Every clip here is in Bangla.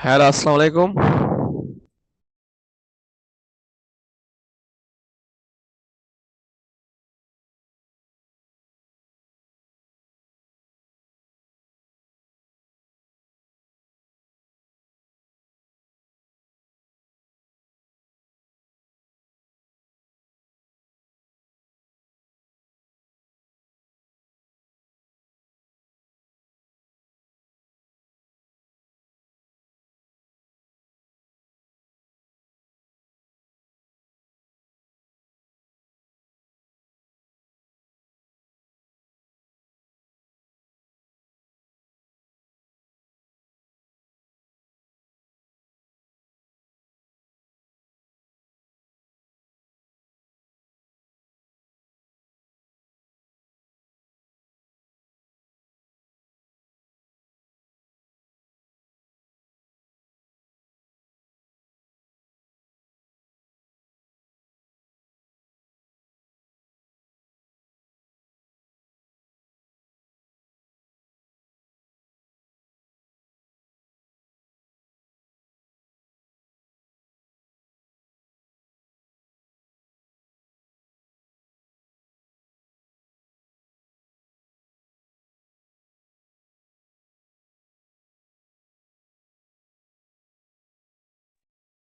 হ্যালো, আসসালামু আলাইকুম।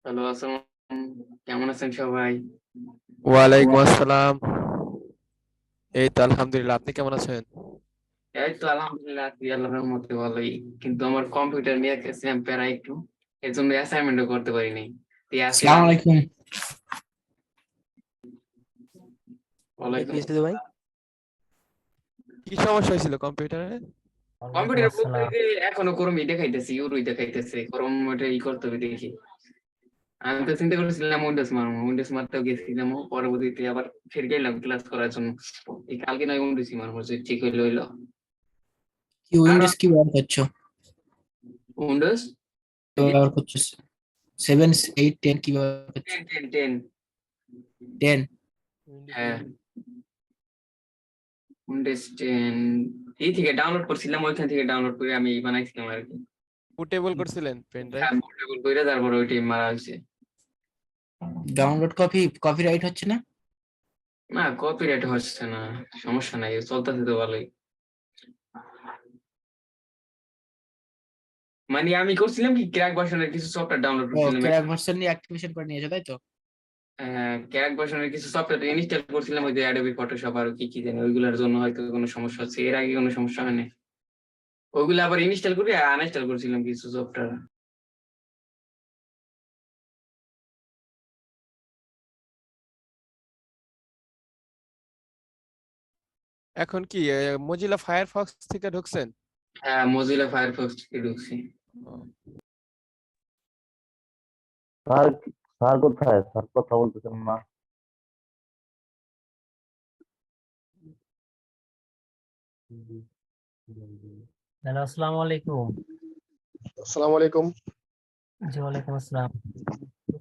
হ্যালো, আসসালাম। কেমন আছেন সবাই? ওয়ালাইকুম আসসালাম। এই তো আলহামদুলিল্লাহ, আপনি কেমন আছেন? এই তো আলহামদুলিল্লাহ আছি, আল্লাহর রহমতে ভালোই। কিন্তু আমার কম্পিউটার নিয়ে গেছিলাম প্যারা একটু, এর জন্য অ্যাসাইনমেন্টও করতে পারিনি। তো আসসালামু আসছিলাম। আলাইকুম। ওয়ালাইকুম কি হয়েছিল ভাই? আসসালাম। কি সমস্যা হয়েছিল কম্পিউটারে? ওয়ালাইকুম কম্পিউটার বলতে আসসালাম। যে এখনো গরমই দেখাইতেছে, ইউরোই দেখাইতেছে, গরম ওটা করতে হবে দেখি। আমি তো চিন্তা করেছিলাম উইন্ডোজ মারতেও গেছিলাম, পরবর্তীতে আবার ফিরে গেলাম ক্লাস করার জন্য। এই কালকে নয় উইন্ডোজই মারবো, যে ঠিক হইলো। কি আর উইন্ডোজ কি ব্যবহার করছো? উইন্ডোজ কি ব্যবহার করছো? 7, 8, 10 কি ব্যবহার করছো? 10 10 10। 10? উইন্ডোজ হ্যাঁ, 10। উইন্ডোজ 10 এই থেকে ডাউনলোড করছিলাম, ওইখান থেকে ডাউনলোড করে আমি বানাইছিলাম আর কি। পোর্টেবল করছিলেন পেন ড্রাইভ? হ্যাঁ, পোর্টেবল করে তারপর ওইটাই মারা হয়েছে। ডাউনলোড কপিরাইট হচ্ছে না? না, কপিরাইট হচ্ছে না, সমস্যা নাই, চলতেছে তো ভালোই। মানে আমি করছিলাম কি, ক্র্যাক ভার্সনের কিছু সফটওয়্যার ডাউনলোড ও, করছিলাম। ক্র্যাক ভার্সন নিয়ে অ্যাক্টিভেশন করে নিয়েছো তাই তো? ক্র্যাক ভার্সনের কিছু সফটওয়্যার ইনস্টল করছিলাম, ওই যে অ্যাডোবি ফটোশপ আর কি কি জানি, ওইগুলোর জন্য হয়তো কোনো সমস্যা হচ্ছে। এর আগে কোনো সমস্যা হয়নি। ওইগুলো আবার ইনস্টল করে আনইনস্টল করছিলাম কিছু সফটওয়্যার। এখন কি মজিলা ফায়ারফক্স থেকে ঢুকছেন? হ্যাঁ, মজিলা ফায়ারফক্স থেকে ঢুকছি। ও, স্যার, স্যার কোথায়? স্যার কথা বলতেছেন না। হ্যালো, আসসালামু আলাইকুম। আসসালামু আলাইকুম। জি, ওয়ালাইকুম আসসালাম।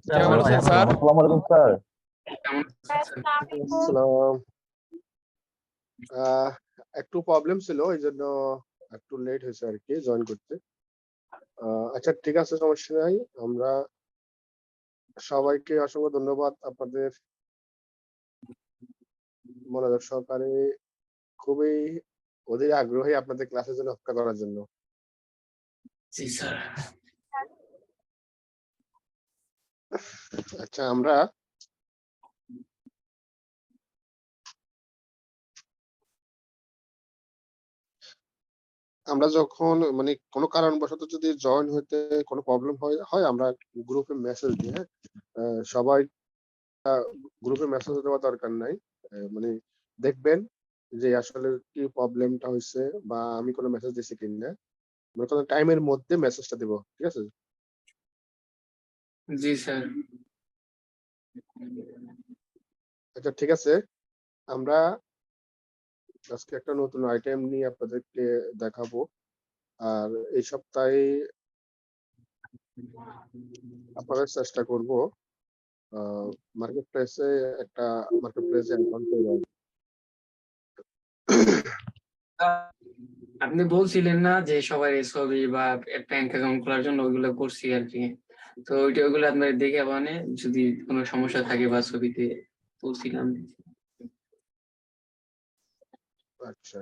কেমন ভাই, আছেন আমার স্যার? আসসালামু আলাইকুম স্যার। কেমন আছেন? আসসালাম। আহ, একটু প্রবলেম ছিল, এই জন্য একটু লেট হয়েছে আর কি জয়েন করতে। আচ্ছা, ঠিক আছে, সমস্যা নাই। আমরা সবাইকে অসংখ্য ধন্যবাদ আপনাদের মনোযোগ সহকারে, খুবই অধীর আগ্রহী আপনাদের ক্লাসের জন্য অপেক্ষা করার জন্য। জি স্যার। আচ্ছা, আমরা আমরা যখন মানে কোনো কারণবশত যদি জয়েন হইতে কোনো প্রবলেম হয় হয় আমরা গ্রুপে মেসেজ দিই। হ্যাঁ, সবাই গ্রুপে মেসেজ দেওয়ার দরকার নাই। মানে দেখবেন যে আসলে কি প্রবলেমটা হয়েছে বা আমি কোনো মেসেজ দিছি কিনা, মানে কোনো টাইমের মধ্যে মেসেজটা দিব, ঠিক আছে? জি স্যার। আচ্ছা, ঠিক আছে। আমরা আজকে একটা নতুন আইটেম নিয়ে আপনাদেরকে দেখাবো। আর এই সপ্তাহে আপনাদের চেষ্টা করব মার্কেট প্লেসে একটা মার্কেট প্লেসে অ্যাকাউন্ট তৈরি হবে। আপনি বলছিলেন না যে সবার ছবি বা ব্যাংক অ্যাকাউন্ট খোলার জন্য ওইগুলো করছি আর কি। তো ওইগুলো আপনার দেখে মানে যদি কোনো সমস্যা থাকে বা ছবিতে বলছিলাম। আচ্ছা,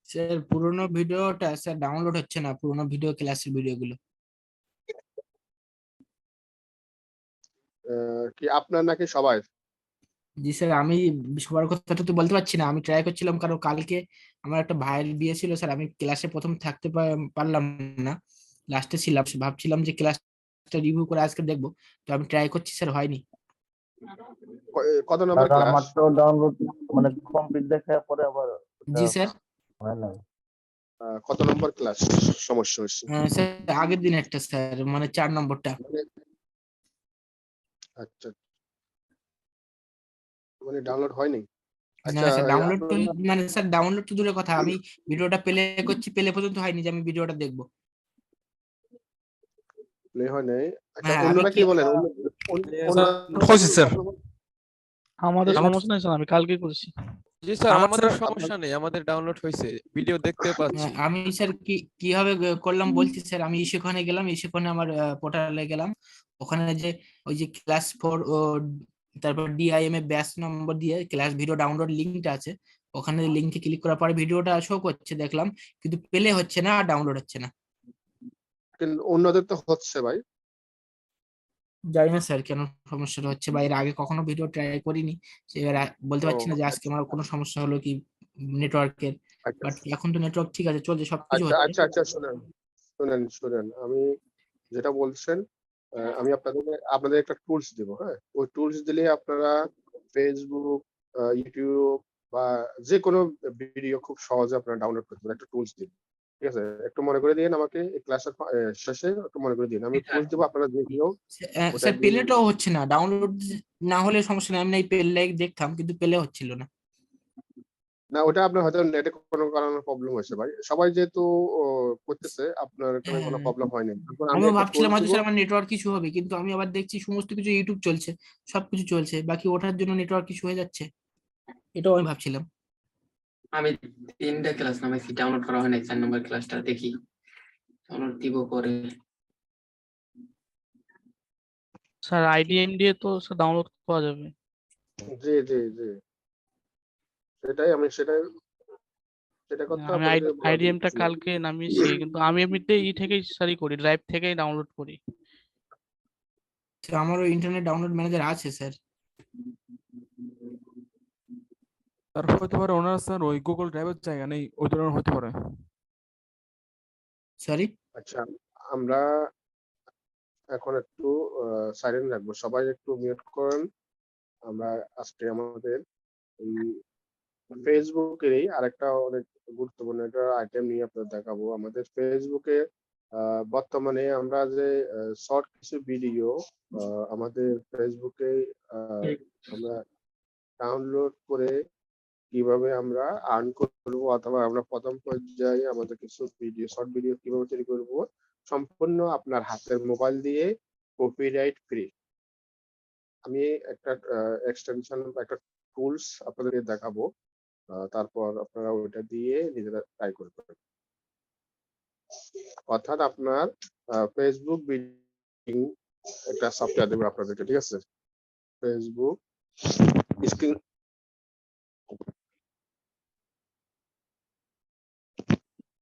স্যার পুরোনো ভিডিওটা স্যার ডাউনলোড হচ্ছে না, পুরোনো ভিডিও ক্লাসের ভিডিওগুলো। কি আপনার নাকি সবাই? জি স্যার, আমি সবার কথাটা তো বলতে পারছি না, আমি ট্রাই করছিলাম কারণ কালকে আমার একটা ভাইয়ের বিয়ে ছিল স্যার, আমি ক্লাসে প্রথম থাকতে পারলাম না, লাস্টে ছিলাম। ভাবছিলাম যে ক্লাসটা রিভিউ করে আজকে দেখবো, তো আমি ট্রাই করছি স্যার, হয়নি। কত নম্বর টাকা ক্লাস? মাত্র ডাউনলোড মানে কমপ্লিট দেখার পরে আবার ওটা জি স্যার। হয় না। কত নম্বর ক্লাস সমস্যা হচ্ছে? স্যার আগের দিন একটা স্যার, মানে 4 নম্বরটা। মানে আচ্ছা, মানে ডাউনলোড হয়নি। না আচ্ছা, স্যার, ডাউনলোড তো আপনারা মানে স্যার ডাউনলোড তো দূরের কথা, আমি ভিডিওটা প্লে করছি, প্লে পর্যন্ত হয়নি যে আমি ভিডিওটা দেখবো। প্লে হয় নাই। আচ্ছা, হ্যাঁ আমি অন্যরা কি কি বলেন? অন্যরা হয়েছে স্যার, কি বলেন? আমাদের এই- সমস্যা নেই স্যার, আমি কালকে করেছি। জি স্যার, আমার আমাদের স্যার সমস্যা নেই, আমাদের ডাউনলোড হয়েছে, ভিডিও দেখতে পাচ্ছি। আমি স্যার কিভাবে করলাম বলছি স্যার। আমি ইসেখানে গেলাম, ইসেখানে আমার পোর্টালে গেলাম, ওখানে যে ওই যে ক্লাস 4 ও তারপর ডিআইএম এ ব্যাচ নম্বর দিয়ে ক্লাস ভিডিও ডাউনলোড লিঙ্কটা আছে, ওখানে লিঙ্কে ক্লিক করার পরে ভিডিওটা শো করছে দেখলাম, কিন্তু প্লে হচ্ছে না, ডাউনলোড হচ্ছে না। কিন্তু অন্যদের তো হচ্ছে ভাই। জানি না স্যার কেন সমস্যাটা হচ্ছে, বা এর আগে কখনো ভিডিও ট্রাই করিনি, সে এবার বলতে ও পারছি না যে আজকে আমার কোনো সমস্যা হলো কি নেটওয়ার্কের। আচ্ছা বাট এখন তো নেটওয়ার্ক ঠিক আছে, চলছে, সবকিছু আচ্ছা হচ্ছে। আচ্ছা আচ্ছা, শুনেন শুনেন শুনেন, আমি যেটা বলছেন, আমি আপনাদের একটা টুলস দিব, হ্যাঁ? ওই টুলস দিলে আপনারা ফেসবুক, ইউটিউব বা যে কোনো ভিডিও খুব সহজে আপনারা ডাউনলোড করতে পারেন। একটা টুলস দিব, ঠিক আছে? একটু মনে করে দিন আমাকে, এই ক্লাসের শেষে একটু মনে করে দিন, আমি টুলস দিব, আপনারা দেখলেও ওটা স্যার দিয়ে। পেলেটাও হচ্ছে না, ডাউনলোড না হলে সমস্যা নেই, আমি এই পেলে দেখতাম কিন্তু পেলে হচ্ছিল না। না, ওটা আপনার হয়তো নেটে কোনো কারণে প্রবলেম হয়েছে ভাই। সবাই যেহেতু ও, করতেছে, আপনার এখানে কোনো হ্যাঁ, প্রবলেম হয়নি। এখন আমি আমিও একটা ভাবছিলাম টুলস হয়তো দিব। স্যার আমার নেটওয়ার্ক কিছু হবে, কিন্তু আমি আবার দেখছি সমস্ত কিছু ইউটিউব চলছে, সবকিছু চলছে, বাকি ওঠার জন্য নেটওয়ার্ক কিছু হয়ে যাচ্ছে, এটাও আমি ভাবছিলাম। আমি 3টা ক্লাস নামাইছি, ডাউনলোড করা হয় নাই 4 নম্বর ক্লাসটা, দেখি ডাউনলোড দিব পরে। স্যার আইডিএম দিয়ে তো স্যার ডাউনলোড করা যাবে। জি জি জি, সেটাই সেটা কথা আমি আপনাদেরকে আইডিএমটা বলতেছিলাম। কালকে নামিয়েছি, কিন্তু আমি এমনিতে থেকেই স্যারই করি, ড্রাইভ থেকেই ডাউনলোড করি। তো আমারও ইন্টারনেট ডাউনলোড ম্যানেজার আছে স্যার। তার হতে পারে ওনার স্যার ওই গুগল ড্রাইভের জায়গা নেই, ওই ধরনের হতে পারে। সরি। আচ্ছা, আমরা এখন একটু সাইলেন্ট রাখবো, সবাই একটু মিউট করেন। আমরা আজকে আমাদের ফেসবুকেরই আরেকটা অনেক গুরুত্বপূর্ণ একটা আইটেম নিয়ে আপনাদের দেখাবো। আমাদের ফেসবুকে বর্তমানে আমরা যে শর্ট কিছু ভিডিও আমাদের ফেসবুকে আমরা ডাউনলোড করে কিভাবে আমরা আর্ন করব, অথবা আমরা প্রথম পর্যায়ে আমাদের কিছু ভিডিও, শর্ট ভিডিও কিভাবে তৈরি করব, সম্পূর্ণ আপনার হাতের মোবাইল দিয়ে, কপিরাইট ফ্রি। আমি একটা এক্সটেনশন বা একটা টুলস আপনাদেরকে দেখাবো, তারপর আপনারা ওইটা দিয়ে নিজেরা ট্রাই করবেন। অর্থাৎ আপনার ফেসবুক বিল্ডিং একটা সফটওয়্যার দেবো আপনাদেরকে, ঠিক আছে? ফেসবুক স্ক্রিন,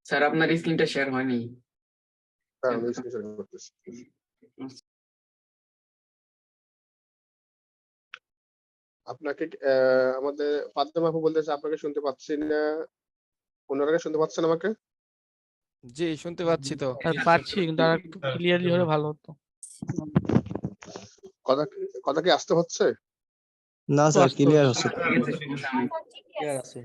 স্যার আপনার স্ক্রিনটা শেয়ার হয়নি। আমি স্ক্রিন শেয়ার করতেছি। আপনাকে আমাদের ফাতেমা আপু বলতেছে আপনাকে শুনতে পাচ্ছি না, ওনারা শুনতে পাচ্ছেন আমাকে? জি, শুনতে পাচ্ছি তো। স্যার পাচ্ছি, কিন্তু আর একটু ক্লিয়ারলি হলে ভালো হতো। কথা কথা কি আসতে হচ্ছে? না একটু স্যার, আসতে ক্লিয়ার হচ্ছে। হচ্ছে। সমস্যা নাই। ক্লিয়ার আছে।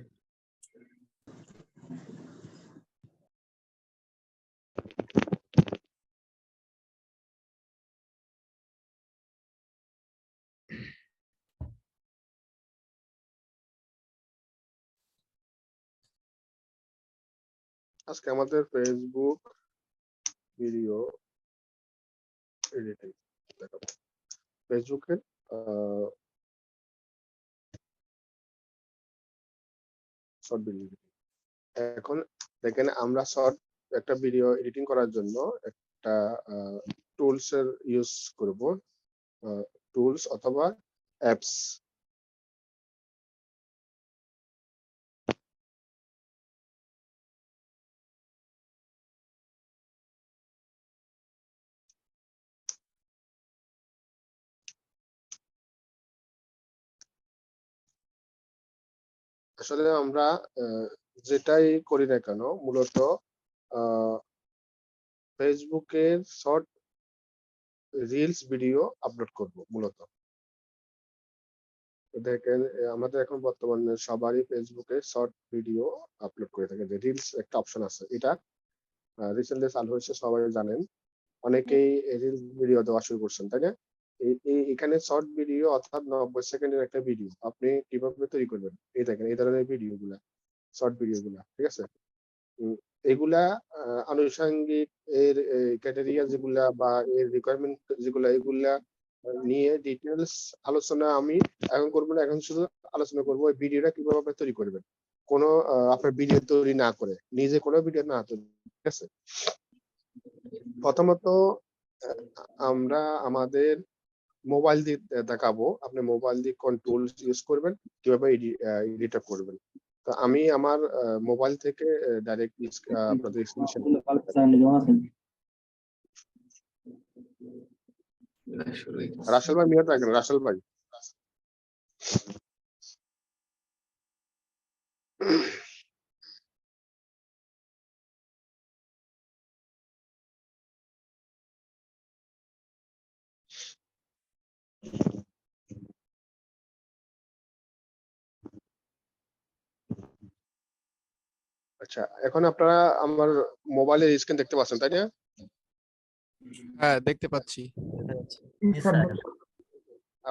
আজকে আমাদের ফেসবুক ভিডিও এডিটিং দেখাবো। ফেসবুকের শর্ট ভিডিও। এখন দেখেন আমরা শর্ট একটা ভিডিও এডিটিং করার জন্য একটা টুলস এর ইউজ করব, টুলস অথবা অ্যাপস। আসলে আমরা যেটাই করি না কেন মূলত ফেসবুকের শর্ট রিলস ভিডিও আপলোড করব মূলত। দেখেন আমাদের এখন বর্তমানে সবারই ফেসবুকে শর্ট ভিডিও আপলোড করে থাকে, যে রিলস একটা অপশন আছে, এটা রিসেন্টলি চালু হয়েছে, সবাই জানেন। অনেকেই রিলস ভিডিও দেওয়া শুরু করছেন, তাই না? এখানে শর্ট ভিডিও অর্থাৎ 90 সেকেন্ডের একটা ভিডিও আপনি কিভাবে তৈরি করবেন, এই দেখেন এই ধরনের ভিডিও গুলা, শর্ট ভিডিও গুলা, ঠিক আছে? এগুলা আনুষঙ্গিক এর ক্রাইটেরিয়া যেগুলা বা এর রিকোয়ারমেন্ট যেগুলা, এগুলা নিয়ে ডিটেলস আলোচনা আমি এখন করবো না। এখন শুধু আলোচনা করবো ওই ভিডিওটা কিভাবে আপনি তৈরি করবেন, কোনো আপনার ভিডিও তৈরি না করে, নিজে কোনো ভিডিও না তৈরি, ঠিক আছে? প্রথমত আমরা আমাদের মোবাইল দিয়ে দেখাবো, আপনি মোবাইল দিয়ে কোন টুলস ইউজ করবেন, কিভাবে এডিট করবেন। তো আমি আমার মোবাইল থেকে ডাইরেক্ট আপনাদের স্ক্রিন শেয়ার রাসেল ভাই মিউট রাখেন, রাসেল ভাই। আচ্ছা, এখন আপনারা আমার মোবাইলের স্ক্রিন দেখতে পাচ্ছেন, তাই না? হ্যাঁ, দেখতে পাচ্ছি। জি স্যার।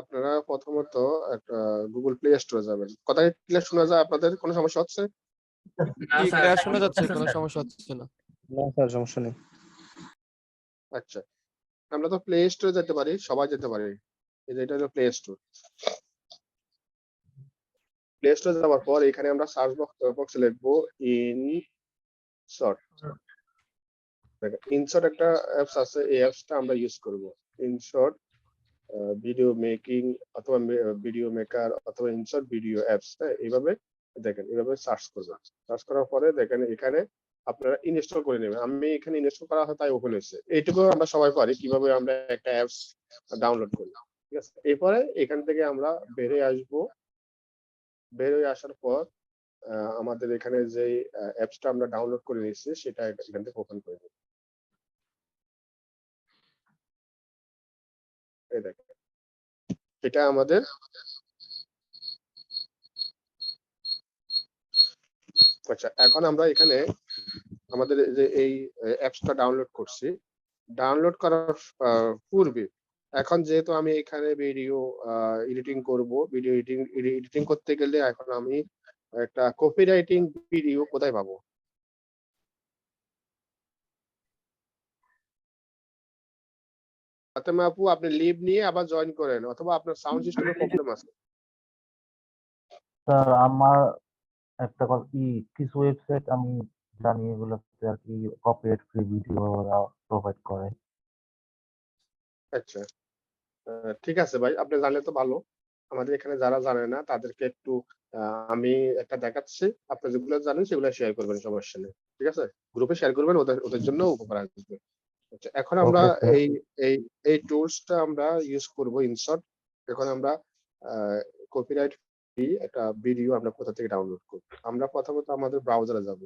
আপনারা প্রথমত একটা গুগল প্লে স্টোরে যাবেন। কথা ক্লিয়ার শোনা যায়? আপনাদের কোনো সমস্যা হচ্ছে? না কি স্যার, ক্লিয়ার শোনা যাচ্ছে, আচ্ছা, কোনো স্যার। সমস্যা হচ্ছে না। না স্যার সমস্যা নেই। আচ্ছা, আমরা তো প্লে স্টোরে যেতে পারি, সবাই যেতে পারি। এই যে এটা হলো প্লে স্টোর। প্লে স্টোরে যাওয়ার পর এখানে আমরা সার্চ বক্সে লিখবো ইনশর্ট। দেখেন ইনশর্ট একটা অ্যাপস আছে, এই অ্যাপসটা আমরা ইউজ করব। ইনশর্ট ভিডিও মেকিং অথবা ভিডিও মেকার অথবা ইনশর্ট ভিডিও অ্যাপস, হ্যাঁ এইভাবে দেখেন, এইভাবে সার্চ করবেন। সার্চ করার পরে দেখেন এখানে আপনারা ইনস্টল করে নেবেন। আমি এখানে ইনস্টল করা হয় তাই ওপেন হয়েছে। এইটুকু আমরা সবাই পারি কিভাবে আমরা একটা অ্যাপস ডাউনলোড করি, ঠিক আছে? এরপরে এখান থেকে আমরা বেরিয়ে আসবো। বের হয়ে আসার পর আমাদের এখানে যে অ্যাপসটা আমরা ডাউনলোড করে নিয়েছি সেটা এখান থেকে ওপেন করে দেব। এই দেখেন এটা আমাদের আচ্ছা, এখন আমরা এখানে আমাদের যে এই অ্যাপসটা ডাউনলোড করছি, ডাউনলোড করার পূর্বে এখন যেহেতু আমি এখানে ভিডিও এডিটিং করব, ভিডিও এডিটিং করতে গেলে এখন আমি একটা কপিরাইটিং ভিডিও কোথায় পাবো? ফাতেমা আপু আপনি লিভ নিয়ে আবার জয়েন করেন, অথবা আপনার সাউন্ড সিস্টেমের প্রবলেম আছে। স্যার আমার একটা কিছু ওয়েবসাইট আমি জানি এগুলোতে আর কি কপিরাইট ফ্রি ভিডিও ওরা প্রোভাইড করে। আচ্ছা, ঠিক আছে ভাই, আপনি জানলে তো ভালো। আমাদের এখানে যারা জানে না তাদেরকে একটু আমি একটা দেখাচ্ছি, আপনি যেগুলো জানেন সেগুলো শেয়ার করবেন, সমস্যা নেই, ঠিক আছে? গ্রুপে শেয়ার করবেন, ওদের ওদের জন্য উপকার আসবে। আচ্ছা, এখন আমরা ওকে স্যার। এই এই এই টুলসটা আমরা ইউজ করব ইনশর্ট। এখন আমরা কপিরাইট ফ্রি একটা ভিডিও আমরা কোথা থেকে ডাউনলোড করব? আমরা প্রথমত আমাদের ব্রাউজারে যাব।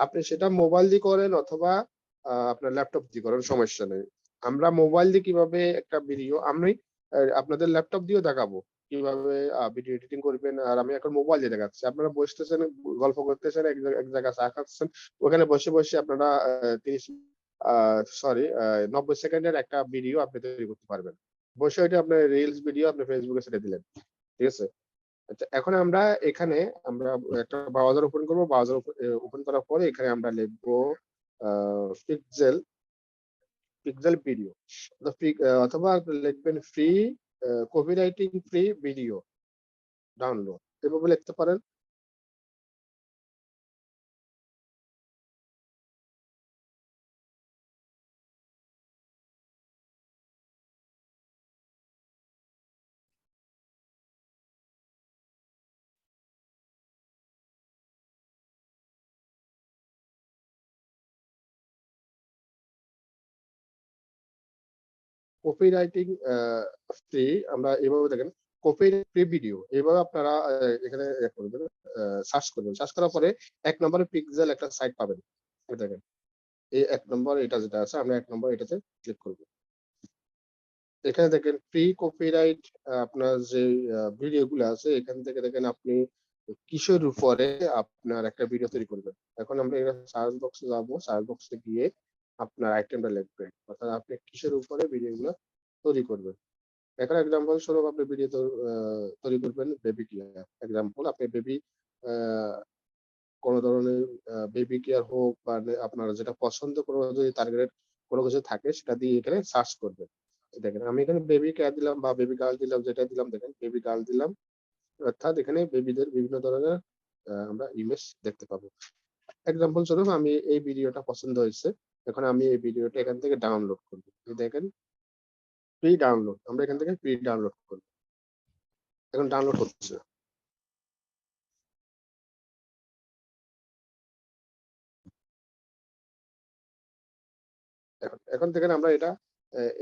আপনি সেটা মোবাইল দিয়ে করেন অথবা আপনার ল্যাপটপ দিয়ে করেন, সমস্যা নেই। আমরা মোবাইল দিয়ে কিভাবে একটা ভিডিও, আমি আপনাদের ল্যাপটপ দিয়েও দেখাবো কিভাবে ভিডিও এডিটিং করবেন। আর আমি এখন মোবাইল দিয়ে দেখাচ্ছি, আপনারা বসতেছেন, গল্প করতেছেন, এক জায়গায় চা খাচ্ছেন, ওখানে বসে বসে আপনারা 90 সেকেন্ডের একটা ভিডিও আপনি তৈরি করতে পারবেন। বসে ওইটা আপনার রিলস ভিডিও আপনি ফেসবুকে ছেড়ে দিলেন, ঠিক আছে? আচ্ছা, এখন আমরা এখানে আমরা একটা ব্রাউজার ওপেন করব। ব্রাউজার ওপেন করার পরে এখানে আমরা লিখবো পিক্সেল পিক্সেল ভিডিও, অথবা লিখবেন free copywriting free video download, এভাবে লিখতে পারেন। কপিরাইটিং ফ্রি, আমরা এভাবে দেখেন কপিরাইট ফ্রি ভিডিও, এভাবে আপনারা এখানে করবেন, সার্চ করবেন, সার্চ করার পরে 1 নম্বরে পিক্সেল একটা সাইট পাবেন। এই দেখেন এই 1 নম্বর এটা যেটা আছে, আমরা 1 নম্বর এটাতে ক্লিক করব। এখানে দেখেন ফ্রি কপিরাইট আপনার যে ভিডিও গুলো আছে, এখান থেকে দেখেন আপনি কিসের উপরে আপনার একটা ভিডিও তৈরি করবেন। এখন আমরা এটা সার্চ বক্সে যাব, সার্চ বক্সে গিয়ে আপনার আইটেমটা লিখবেন, অর্থাৎ আপনি কিসের উপরে ভিডিওগুলো তৈরি করবেন। এখন এক্সাম্পল স্বরূপ আপনি ভিডিও তৈরি করবেন বেবি কেয়ার। এক্সাম্পল আপনি বেবি কোন ধরনের বেবি কেয়ার হোক বা আপনার যেটা পছন্দ কোনো যদি টার্গেটেড কোনো কিছু থাকে সেটা দিয়ে এখানে সার্চ করবেন। দেখেন আমি এখানে বেবি কেয়ার দিলাম বা বেবি গার্ল দিলাম, যেটা দিলাম দেখেন বেবি গার্ল দিলাম, অর্থাৎ এখানে বেবিদের বিভিন্ন ধরনের আমরা ইমেজ দেখতে পাবো। এক্সাম্পল স্বরূপ আমি এই ভিডিওটা পছন্দ হয়েছে, এখন আমি এই ভিডিওটা এখান থেকে ডাউনলোড করবো। এই দেখেন ফ্রি ডাউনলোড, আমরা এখান থেকে ফ্রি ডাউনলোড করবো। এখন ডাউনলোড হচ্ছে। এখন দেখেন আমরা এটা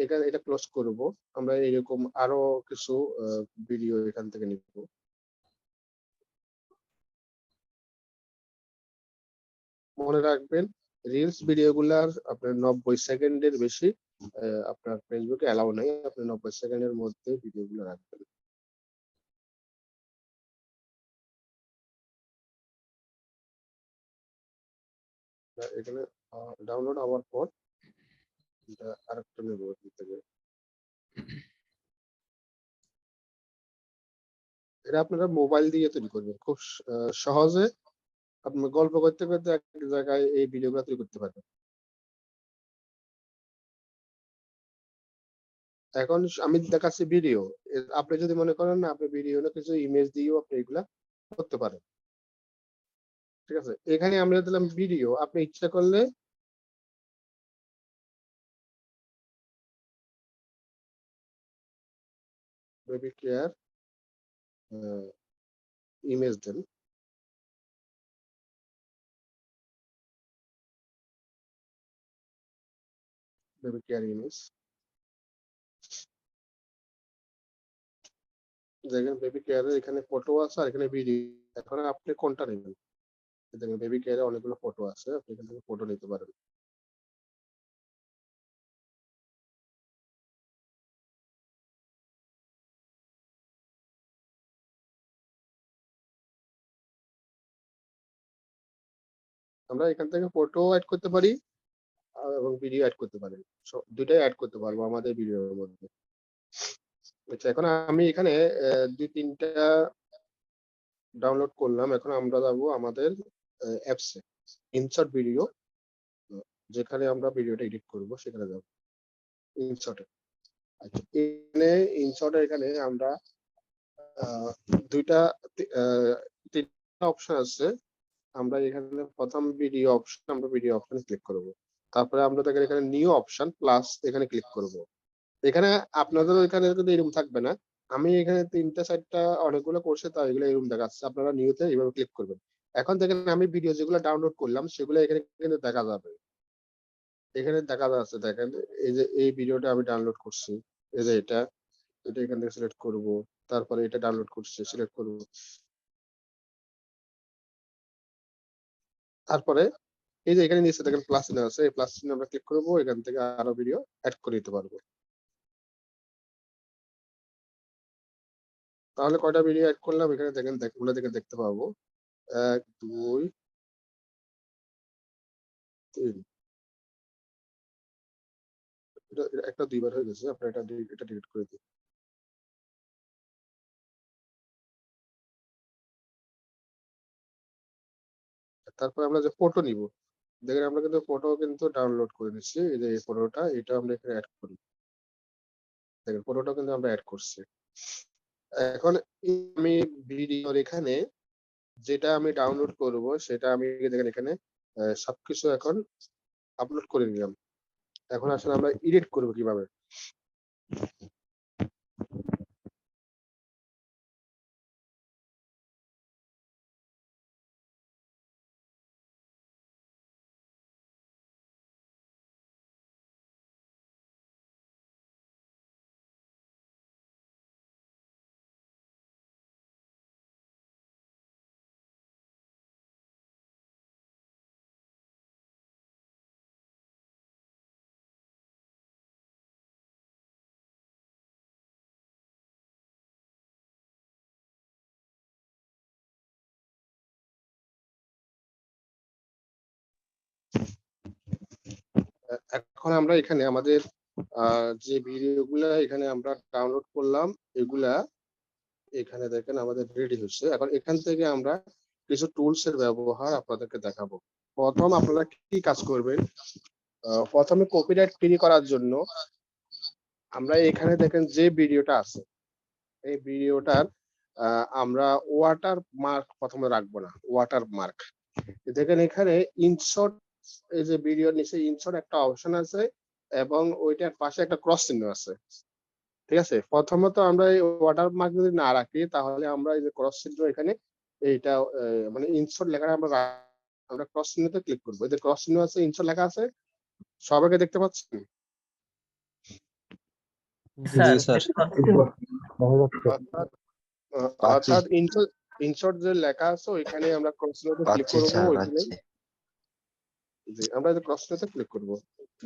এখানে এটা ক্লোজ করব। আমরা এরকম আরো কিছু ভিডিও এখান থেকে নিব। মনে রাখবেন রিলস ভিডিওগুলার আপনার 90 সেকেন্ডের বেশি আপনার ফেসবুকে অ্যালাউ নাই, আপনি 90 সেকেন্ডের মধ্যে ভিডিওগুলো রাখবেন। এখানে ডাউনলোড হওয়ার পর এটা আরেকটা নেব থেকে। এটা আপনারা মোবাইল দিয়ে তৈরি করবেন খুব সহজে। আপনি গল্প করতে করতে এক জায়গায় এই ভিডিওগুলো তৈরি করতে পারবেন। এখন আমি দেখাচ্ছি ভিডিও, আপনি যদি মনে করেন না আপনি ভিডিও না কিছু ইমেজ দিয়েও আপনি এগুলা করতে পারেন। ঠিক আছে, এখানে আমরা দিলাম ভিডিও, আপনি ইচ্ছা করলে বেবি কেয়ার ইমেজ দেন, বেবি কেয়ার ইমেজ দেখেন বেবি কেয়ারের এখানে ফটো আছে আর এখানে ভিডিও। এখন আপনি কোনটা নেবেন? দেখেন বেবি কেয়ারে অনেকগুলো ফটো আছে, আপনি এখান থেকে ফটো নিতে পারেন। আমরা এখান থেকে ফটো অ্যাড করতে পারি এবং ভিডিও অ্যাড করতে পারি, দুইটাই অ্যাড করতে পারবো আমাদের ভিডিওর মধ্যে। আচ্ছা, এখন আমি এখানে 2-3টা ডাউনলোড করলাম। এখন আমরা যাবো আমাদের অ্যাপসে, ইনসার্ট ভিডিও, যেখানে আমরা ভিডিওটা এডিট করব সেখানে যাব ইনসার্টে। আচ্ছা, এখানে ইনসার্টে এখানে আমরা দুইটা তিনটা অপশন আছে। আমরা এখানে প্রথম ভিডিও অপশন, আমরা ভিডিও অপশনে ক্লিক করব। তারপরে আমরা দেখেন এখানে নিউ অপশন প্লাস এখানে ক্লিক করব। এখানে আপনাদের এখানে কিন্তু এরকম থাকবে না। আমি এখানে 3টা-4টা অনেকগুলো কোর্সে তাই এগুলো এরকম দেখাচ্ছে, আপনারা নিউতে এইভাবে ক্লিক করবেন। এখন দেখেন আমি ভিডিও যেগুলো ডাউনলোড করলাম সেগুলো এখানে কিন্তু দেখা যাবে। এখানে দেখা যাচ্ছে দেখেন এই যে এই ভিডিওটা আমি ডাউনলোড করছি, এই যে এটা এখান থেকে সিলেক্ট করব, তারপরে এটা ডাউনলোড করছি সিলেক্ট করব, তারপরে এই যে এখানে নিচে দেখেন প্লাস চিহ্ন আছে, এই প্লাস চিহ্ন আমরা ক্লিক করব, এখান থেকে আরো ভিডিও অ্যাড করে দিতে পারবো। তাহলে কয়টা ভিডিও অ্যাড করলাম এখানে দেখেন, ওগুলো দেখে দেখতে পাবো 1 2 3, এটা একটা 2বার হয়ে গেছে, আপনার এটা ডিলিট করে দিন। তারপর আমরা যে ফটো নিব, দেখেন আমরা কিন্তু ফটো কিন্তু ডাউনলোড করে নিচ্ছি, এই যে এই ফটোটা এটা আমরা এখানে অ্যাড করি, দেখেন ফটোটা কিন্তু আমরা অ্যাড করছি। এখন আমি ভিডিওর এখানে যেটা আমি ডাউনলোড করব সেটা আমি দেখেন এখানে সবকিছু এখন আপলোড করে নিলাম। এখন আসলে আমরা এডিট করব কিভাবে? এখন আমরা এখানে আমাদের যে ভিডিওগুলা এখানে আমরা ডাউনলোড করলাম এগুলা এখানে দেখেন আমাদের রেডি হচ্ছে। এখন এখান থেকে আমরা কিছু টুলস এর ব্যবহার আপনাদেরকে দেখাবো। প্রথম আপনারা কি কাজ করবেন, প্রথমে কপিরাইট ফ্রি করার জন্য আমরা এখানে দেখেন যে ভিডিওটা আছে এই ভিডিওটার আমরা ওয়াটার মার্ক প্রথমে রাখবো না, ওয়াটার মার্ক দেখেন এখানে ইনশর্ট, এই যে ভিডিওর নিচে ইনশর্ট একটা অপশন আছে এবং ওইটার পাশে একটা ক্রস চিহ্ন আছে। ঠিক আছে, প্রথমত আমরা এই ওয়াটার মার্ক যদি না রাখি তাহলে আমরা এই যে ক্রস চিহ্ন এখানে এইটা মানে ইনশর্ট লেখাটা আমরা ক্রস চিহ্নতে ক্লিক করবো। এই যে ক্রস চিহ্ন আছে, ইনশর্ট লেখা আছে, সবাইকে দেখতে পাচ্ছেন? জি স্যার স্যার দেখা যাচ্ছে? অর্থাৎ পাচ্ছি অর্থাৎ ইনশর্ট যে লেখা আছে ওইখানে আমরা ক্রস চিহ্নতে ক্লিক পাচ্ছি করবো। স্যার ওইখানে পাচ্ছি। জি আমরা এই যে ক্রস চিহ্নতে ক্লিক করবো।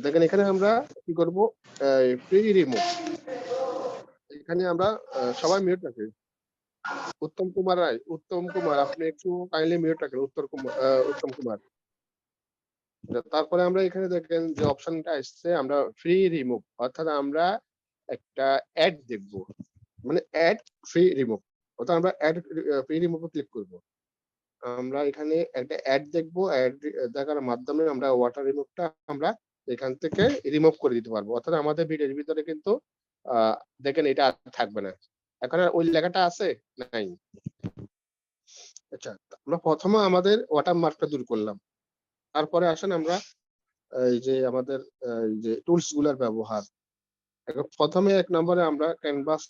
দেখেন এখানে আমরা কি করবো, ফ্রি রিমুভ, এখানে আমরা সবাই মিউট রাখি। উত্তম কুমার রায়, উত্তম কুমার আপনি একটু কাইন্ডলি মিউট রাখেন। উত্তম কুমার। তারপরে আমরা এখানে দেখেন যে অপশনটা আসছে আমরা ফ্রি রিমুভ, অর্থাৎ আমরা একটা অ্যাড দেখব, মানে অ্যাড ফ্রি রিমুভ, অর্থাৎ আমরা অ্যাড ফ্রি রিমুভে ক্লিক করব। আমরা এখানে একটা অ্যাড দেখবো, অ্যাড দেখার মাধ্যমে আমরা ওয়াটার রিমুভটা আমরা এখান থেকে রিমুভ করে দিতে পারবো। অর্থাৎ আমাদের ভিডিওর ভিতরে কিন্তু দেখেন এটা আর থাকবে না। এখন আর ওই লেখাটা আছে নাই। আচ্ছা, আমরা প্রথমে আমাদের ওয়াটার মার্কটা দূর করলাম। তারপরে আসেন আমরা এই যে আমাদের এই যে টুলস গুলার ব্যবহার। এখন প্রথমে এক নম্বরে আমরা ক্যানভাস,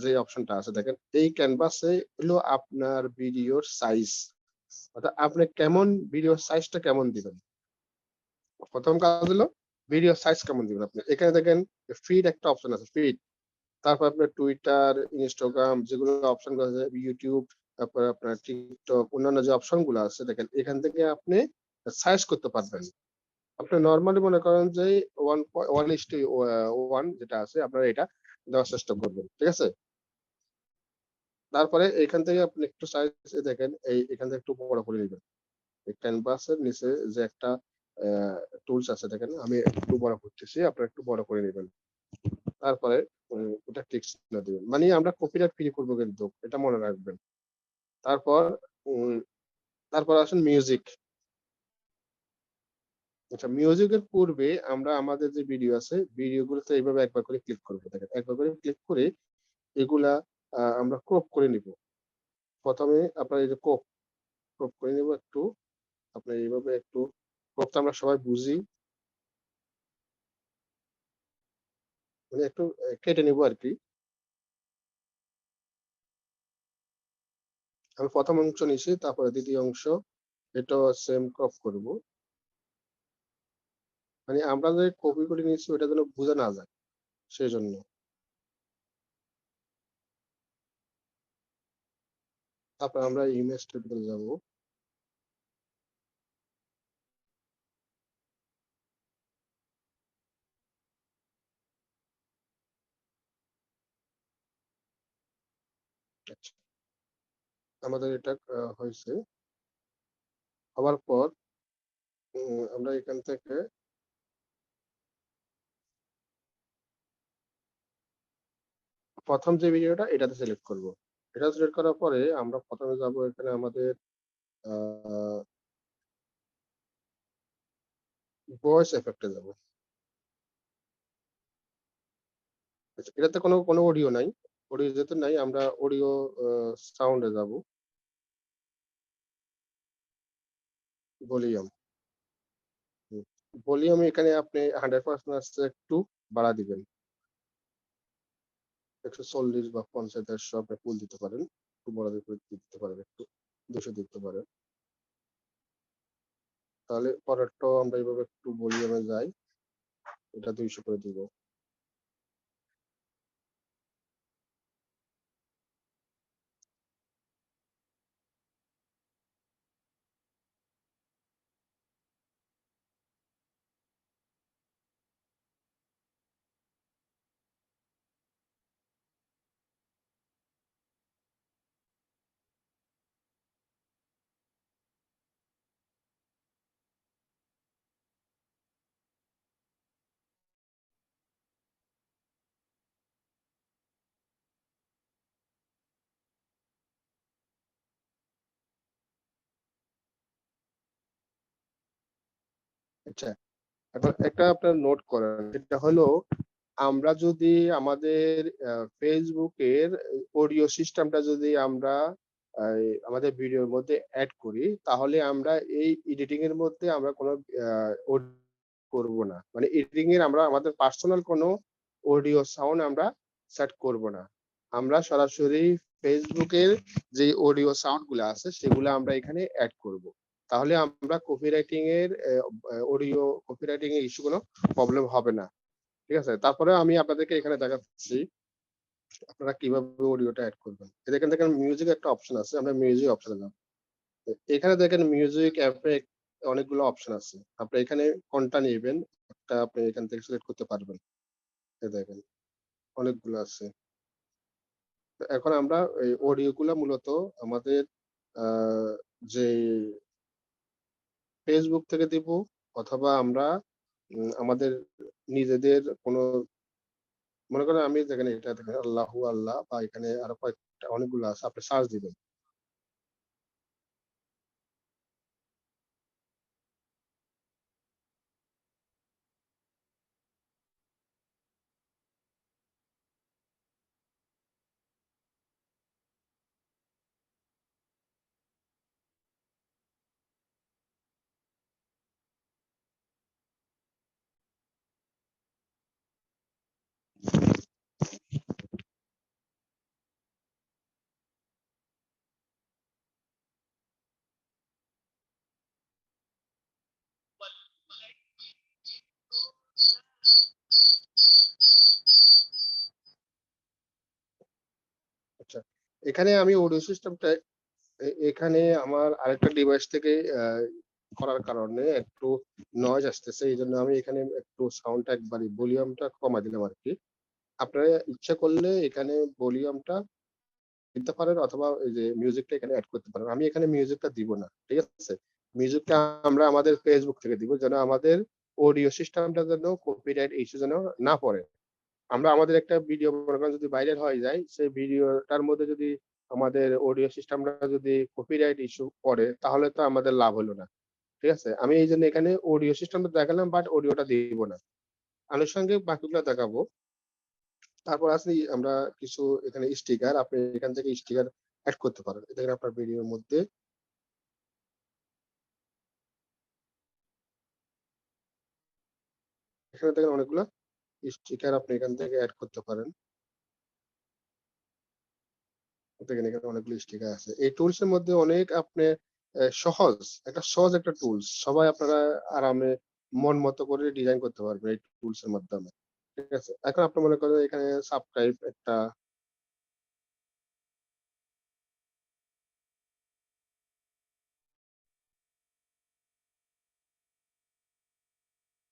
যে অপশনটা আছে দেখেন এই ক্যানভাসে হলো আপনার ভিডিওর সাইজ, অর্থাৎ আপনি কেমন ভিডিওর সাইজটা কেমন দিবেন। প্রথম কাজ হলো ভিডিও সাইজ কেমন দিবেন আপনি। এখানে দেখেন ফিড একটা অপশন আছে, ফিড। তারপর আপনার টুইটার, ইনস্টাগ্রাম যেগুলো অপশন গুলো আছে, ইউটিউব, তারপরে আপনার টিকটক, অন্যান্য যে অপশন গুলো আছে দেখেন এখান থেকে আপনি সাইজ করতে পারবেন। আপনি নরমালি মনে করেন যে 1:1 যেটা আছে আপনারা এটা দেওয়ার চেষ্টা করবেন। ঠিক আছে, তারপরে এখান থেকে আপনি একটু সাইজ দেখেন এখান থেকে একটু বড় করে নেবেন। এই ক্যানভাসের নিচে যে একটা টুলস আছে দেখেন আমি একটু বড় করতেছি, আপনারা একটু বড় করে নেবেন। তারপরে ওটা টিক চিহ্ন দিবেন, মানে আমরা কপিরাইট ফ্রি করবো কিন্তু এটা মনে রাখবেন। তারপর উম, তারপর আসেন মিউজিক। আচ্ছা, মিউজিকের পূর্বে আমরা আমাদের যে ভিডিও আছে ভিডিওগুলোতে এইভাবে একবার করে ক্লিক করবো। দেখেন একবার করে ক্লিক করে এগুলা আমরা ক্রপ করে নিব। প্রথমে আপনার এই যে ক্রপ করে নিব একটু, আপনার এইভাবে একটু ক্রপটা আমরা সবাই বুঝি, মানে একটু কেটে নিব আর কি। আমি প্রথম অংশ নিছি, তারপরে দ্বিতীয় অংশ এটাও সেম ক্রপ করব, মানে আমরা যে কপি করে নিয়েছি ওটা যেন বোঝা না যায় সেই জন্য। তারপর আমরা ইমেজ টেবিলে যাব। আচ্ছা, আমাদের এটা হয়েছে। হওয়ার পর আমরা এখান থেকে প্রথম যে ভিডিওটা এটাতে সিলেক্ট করব। এটা সিলেক্ট করার পরে আমরা প্রথমে যাব এখানে আমাদের ভয়েস এফেক্টে যাব। আচ্ছা, এটাতে কোনো কোনো অডিও নাই, অডিও যেতে নাই, আমরা অডিও সাউন্ডে যাব। ভলিউম, ভলিউম এখানে আপনি 100% আসছে, একটু বাড়া দিবেন। 140 বা 50, 150 আপনি ফুল দিতে পারেন, একটু বড় দিতে পারেন, একটু 200 দিতে পারেন। তাহলে পরেরটাও আমরা এইভাবে একটু ভলিউমে যাই, এটা 200 করে দিব। আচ্ছা, এখন একটা আপনার নোট করেন, এটা হলো আমরা যদি আমাদের ফেসবুকের অডিও সিস্টেমটা যদি আমরা আমাদের ভিডিওর মধ্যে অ্যাড করি, তাহলে আমরা এই এডিটিং এর মধ্যে আমরা কোনো করব না। মানে এডিটিং এর আমরা আমাদের পার্সোনাল কোনো অডিও সাউন্ড আমরা সেট করব না। আমরা সরাসরি ফেসবুকের যে অডিও সাউন্ড গুলো আছে সেগুলো আমরা এখানে অ্যাড করব। তাহলে আমরা কপিরাইটিং এর অডিও কপিরাইটিং এর ইস্যু কোনো প্রবলেম হবে না। ঠিক আছে? তারপরে আমি আপনাদেরকে এখানে দেখাচ্ছি আপনারা কিভাবে অডিওটা এড করবেন। এখানে দেখেন মিউজিক একটা অপশন আছে। আমরা মিউজিক অপশনে যাব। এখানে দেখেন মিউজিক এফেক্ট অনেকগুলো অপশন আছে। আপনি এখানে কোনটা নিবেন একটা আপনি এখান থেকে সিলেক্ট করতে পারবেন। এই দেখেন অনেকগুলো আছে। তো এখন আমরা এই অডিও গুলা মূলত আমাদের যে ফেসবুক থেকে দিব অথবা আমরা আমাদের নিজেদের কোনো মনে করেন আমি দেখেন এটা দেখেন আল্লাহু আল্লাহ বা এখানে আরো কয়েকটা অনেকগুলো আছে আপনি সার্চ দিবেন। আচ্ছা, এখানে আমি অডিও সিস্টেমটা এখানে আমার আরেকটা ডিভাইস থেকে করার কারণে একটু নয়েজ আসতেছে। এইজন্য আমি এখানে একটু সাউন্ডটা একবারে ভলিউমটা কমায় দিলাম আরকি। আপনারা ইচ্ছা করলে এখানে ভলিউমটা দিতে পারেন অথবা এই যে মিউজিকটা এখানে এড করতে পারেন। আমি এখানে মিউজিকটা দিব না। ঠিক আছে? মিউজিকটা আমরা আমাদের ফেসবুক থেকে দিব যেন আমাদের অডিও সিস্টেমটা যেন কপিরাইট ইস্যু যেন না পড়ে। আমরা আমাদের একটা ভিডিও মনে করেন যদি ভাইরাল হয়ে যায়, সেই ভিডিওটার মধ্যে যদি আমাদের অডিও সিস্টেমটা যদি কপিরাইট ইস্যু পড়ে তাহলে তো আমাদের লাভ হলো না। ঠিক আছে? আমি এইজন্য এখানে অডিও সিস্টেমটা দেখালাম বাট অডিওটা দিব না। আনুষঙ্গিক বাকিগুলো দেখাবো। তারপর আছে আমরা কিছু এখানে স্টিকার আপনি এখান থেকে স্টিকার এড করতে পারেন। দেখেন আপনার ভিডিওর মধ্যে এখানে দেখেন অনেকগুলো স্টিকার আপনি এখান থেকে এড করতে পারেন। দেখেন এখানে অনেকগুলো স্টিকার আছে। এই টুলস এর মধ্যে অনেক আপনি সহজ একটা টুলস। সবাই আপনারা আরামে মন মতো করে ডিজাইন করতে পারবেন এই টুলস এর মাধ্যমে। ঠিক আছে? এখন আপনি মনে করেন এখানে সাবটাইপ একটা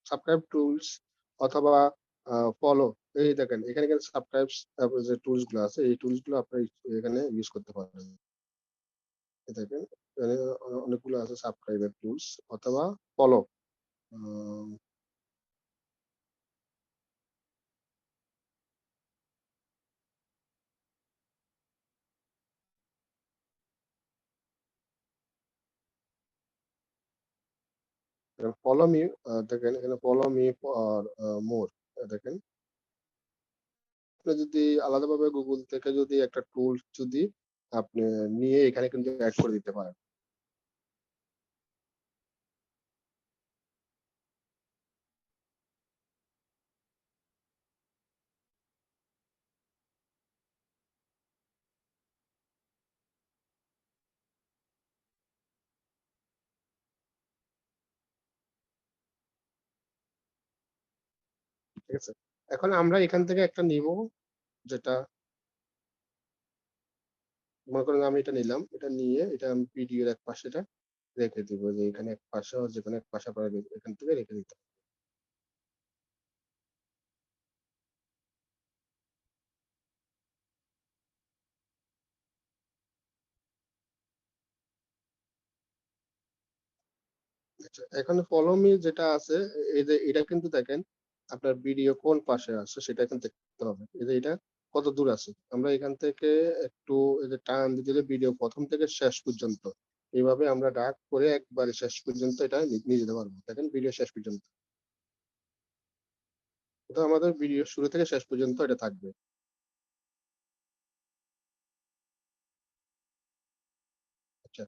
সাবটাইপ টুলস অথবা ফলো এই দেখেন এখানে কিন্তু সাবটাইপস তারপরে যে টুলস গুলো আছে এই টুলস গুলো আপনি এখানে ইউজ করতে পারবেন। এই দেখেন এখানে অনেকগুলো আছে সাবটাইপের টুলস অথবা ফলো ফলো মি দেখেন এখানে ফলো মি ফর মোর দেখেন আপনি যদি আলাদাভাবে গুগল থেকে যদি একটা টুলস যদি আপনি নিয়ে এখানে কিন্তু অ্যাড করে দিতে পারেন। ঠিক আছে? এখন আমরা এখান থেকে একটা নিব যেটা মনে করেন আমি এটা নিলাম। এটা নিয়ে এটা আমি ভিডিওর এক পাশে এটা রেখে দিব যে এখানে এক পাশে যেখানে এক পাশে আপনারা এখান থেকে রেখে দিতে হবে। আচ্ছা, এখানে ফলো মি যেটা আছে এই যে এটা কিন্তু দেখেন আপনার ভিডিও কোন পাশে আছে সেটা কিন্তু দেখতে হবে। এই যে এটা কত দূর আছে। আমরা এখান থেকে একটু এই যে টান দিলে ভিডিও প্রথম থেকে শেষ পর্যন্ত এইভাবে আমরা ডাক করে একবারে শেষ পর্যন্ত এটা নিয়ে যেতে পারবো। দেখেন ভিডিও শেষ পর্যন্ত। এটা আমাদের ভিডিও শুরু থেকে শেষ পর্যন্ত এটা থাকবে। আচ্ছা,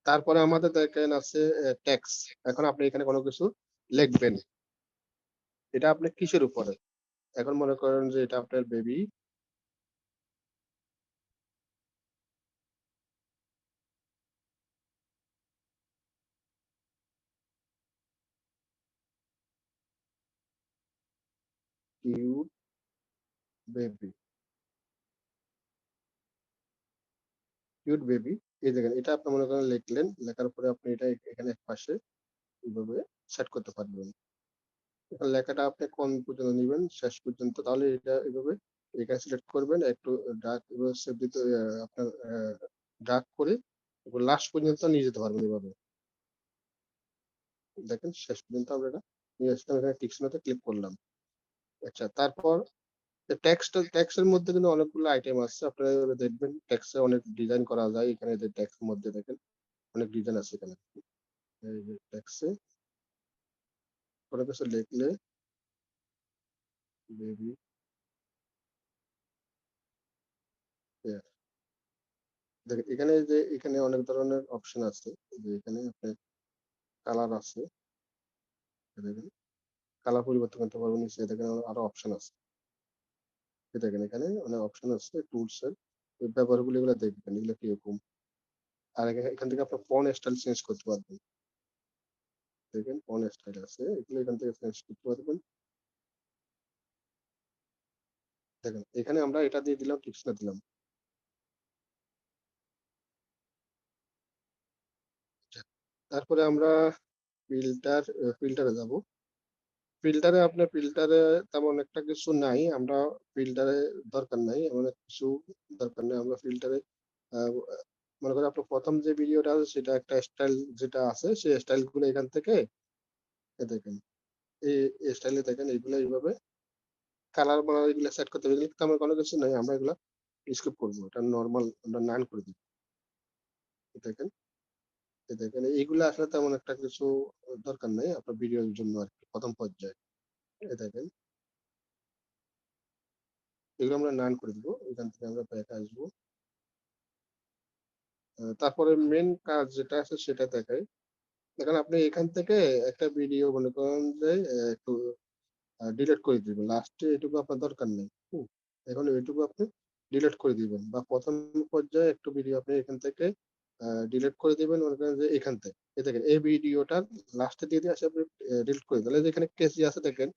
তারপরে আমাদের দেখেন আছে টেক্সট। এখন আপনি এখানে কোনো কিছু লিখবেন। এটা আপনি কিসের উপরে? এখন মনে করেন যে এটা আপনার baby. Cute baby. Cute baby. এই দেখেন এটা আপনি মনে করেন লিখলেন। লেখার পরে আপনি এটা এখানে একপাশে এইভাবে সেট করতে পারবেন। এখন লেখাটা আপনি কোন পর্যন্ত নিবেন? শেষ পর্যন্ত। তাহলে এটা এভাবে এখানে সিলেক্ট করবেন। একটু ডার্ক এভাবে সেভ দিতে আপনার ডার্ক করে লাস্ট পর্যন্ত নিয়ে যেতে পারবেন এভাবে। দেখেন শেষ পর্যন্ত আমরা এটা নিয়ে আসলাম। এখানে টিক চিহ্নতে ক্লিক করলাম। আচ্ছা, তারপর টেক্সটের মধ্যে কিন্তু অনেকগুলো আইটেম আছে। আপনারা এভাবে দেখবেন টেক্সটে অনেক ডিজাইন করা যায়। এখানে যে টেক্সটের মধ্যে দেখেন অনেক ডিজাইন আছে এখানে। এই যে টেক্সটে কোনো কিছু লিখলে বেবি দেখেন এখানে যে এখানে অনেক ধরনের অপশন আছে। যে এখানে আপনার কালার আছে। দেখেন কালার পরিবর্তন করতে পারবেন। নিচে দেখেন আরো অপশন আছে। দেখেন এখানে অনেক অপশন আছে টুলস এর। এই ব্যবহারগুলো এগুলো দেখবেন এগুলো কিরকম। আর এখান থেকে আপনার ফন্ট স্টাইল চেঞ্জ করতে পারবেন। দেখেন ফন্ট স্টাইল আছে এগুলো এখান থেকে চেঞ্জ করতে পারবেন। দেখেন এখানে আমরা এটা দিয়ে দিলাম, টিপসটা দিলাম। আচ্ছা, তারপরে আমরা ফিল্টারে যাব। ফিল্টারে তেমন একটা কিছু নাই। আমরা ফিল্টারে দরকার নাই, এমন কিছু দরকার নেই। আমরা ফিল্টারে মনে করেন আপনার প্রথম যে ভিডিওটা আছে সেটা একটা স্টাইল যেটা আছে সেই স্টাইল গুলো এখান থেকে দেখেন এই স্টাইলে দেখেন এইগুলো এইভাবে কালার বানার এগুলো সেট করতে হবে। এগুলো তেমন কোনো কিছু নাই, আমরা এগুলো স্কিপ করবো। এটা নর্মাল আমরা নান করে দিব। দেখেন দেখেন এইগুলো আসলে তেমন একটা কিছু দরকার নাই আপনার ভিডিওর জন্য আর কি প্রথম পর্যায়ে। দেখেন এগুলো আমরা নান করে দিব। এখান থেকে আমরা ব্যাক আসবো। তারপরে মেন কাজ যেটা আছে সেটা দেখাই। দেখেন আপনি এখান থেকে একটা ভিডিও মনে করেন যে একটু ডিলিট করে দিবেন। লাস্টে এটুকু আপনার দরকার নেই। এখন এইটুকু আপনি ডিলিট করে দিবেন বা প্রথম পর্যায়ে একটু ভিডিও আপনি এখান থেকে ডিলিট করে দিবেন মনে করেন যে এখান থেকে। এই দেখেন এই ভিডিওটার লাস্টে দিয়ে আসে আপনি ডিলিট করে দিলেন। যেখানে কেসি আছে দেখেন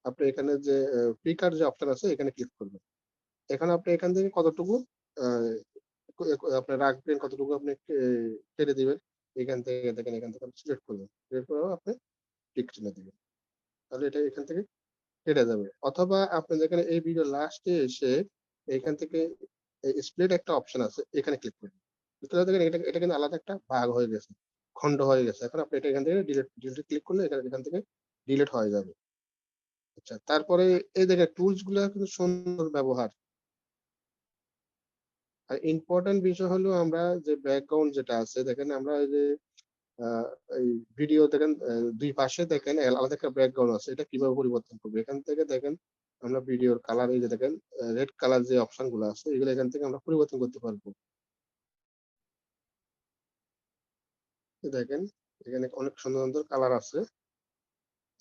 আপনি এখানে যে পিকার যে অপশন আছে এখানে ক্লিক করবেন। এখন আপনি এখান থেকে কতটুকু আহ, আপনি রাখবেন, কতটুকু আপনি কেটে দিবেন এখান থেকে দেখেন এখান থেকে আপনি সিলেক্ট করবেন। সিলেক্ট করে আপনি টিক চিহ্ন দিবেন। তাহলে এটা এখান থেকে কেটে যাবে। অথবা আপনি যেখানে এই ভিডিও লাস্টে এসে এখান থেকে স্প্লিট একটা অপশন আছে এখানে ক্লিক করবেন। তাহলে দেখেন এটা এটা কিন্তু আলাদা একটা ভাগ হয়ে গেছে, খণ্ড হয়ে গেছে। এখন আপনি এটা এখান থেকে ডিলিট ক্লিক করলে এখান থেকে ডিলিট হয়ে যাবে। আচ্ছা, তারপরে এই দেখেন টুলস গুলা কিন্তু সুন্দর ব্যবহার। আর ইম্পর্টেন্ট বিষয় হলো আমরা যে ব্যাকগ্রাউন্ড যেটা আছে দেখেন আমরা এই যে আহ, এই ভিডিও দেখেন দুই পাশে দেখেন আলাদা একটা ব্যাকগ্রাউন্ড আছে। এটা কিভাবে পরিবর্তন করবে এখান থেকে দেখেন আমরা ভিডিওর কালার এই যে দেখেন রেড কালার যে অপশন গুলো আছে এগুলো এখান থেকে আমরা পরিবর্তন করতে পারবো। এই দেখেন এখানে অনেক সুন্দর সুন্দর কালার আছে,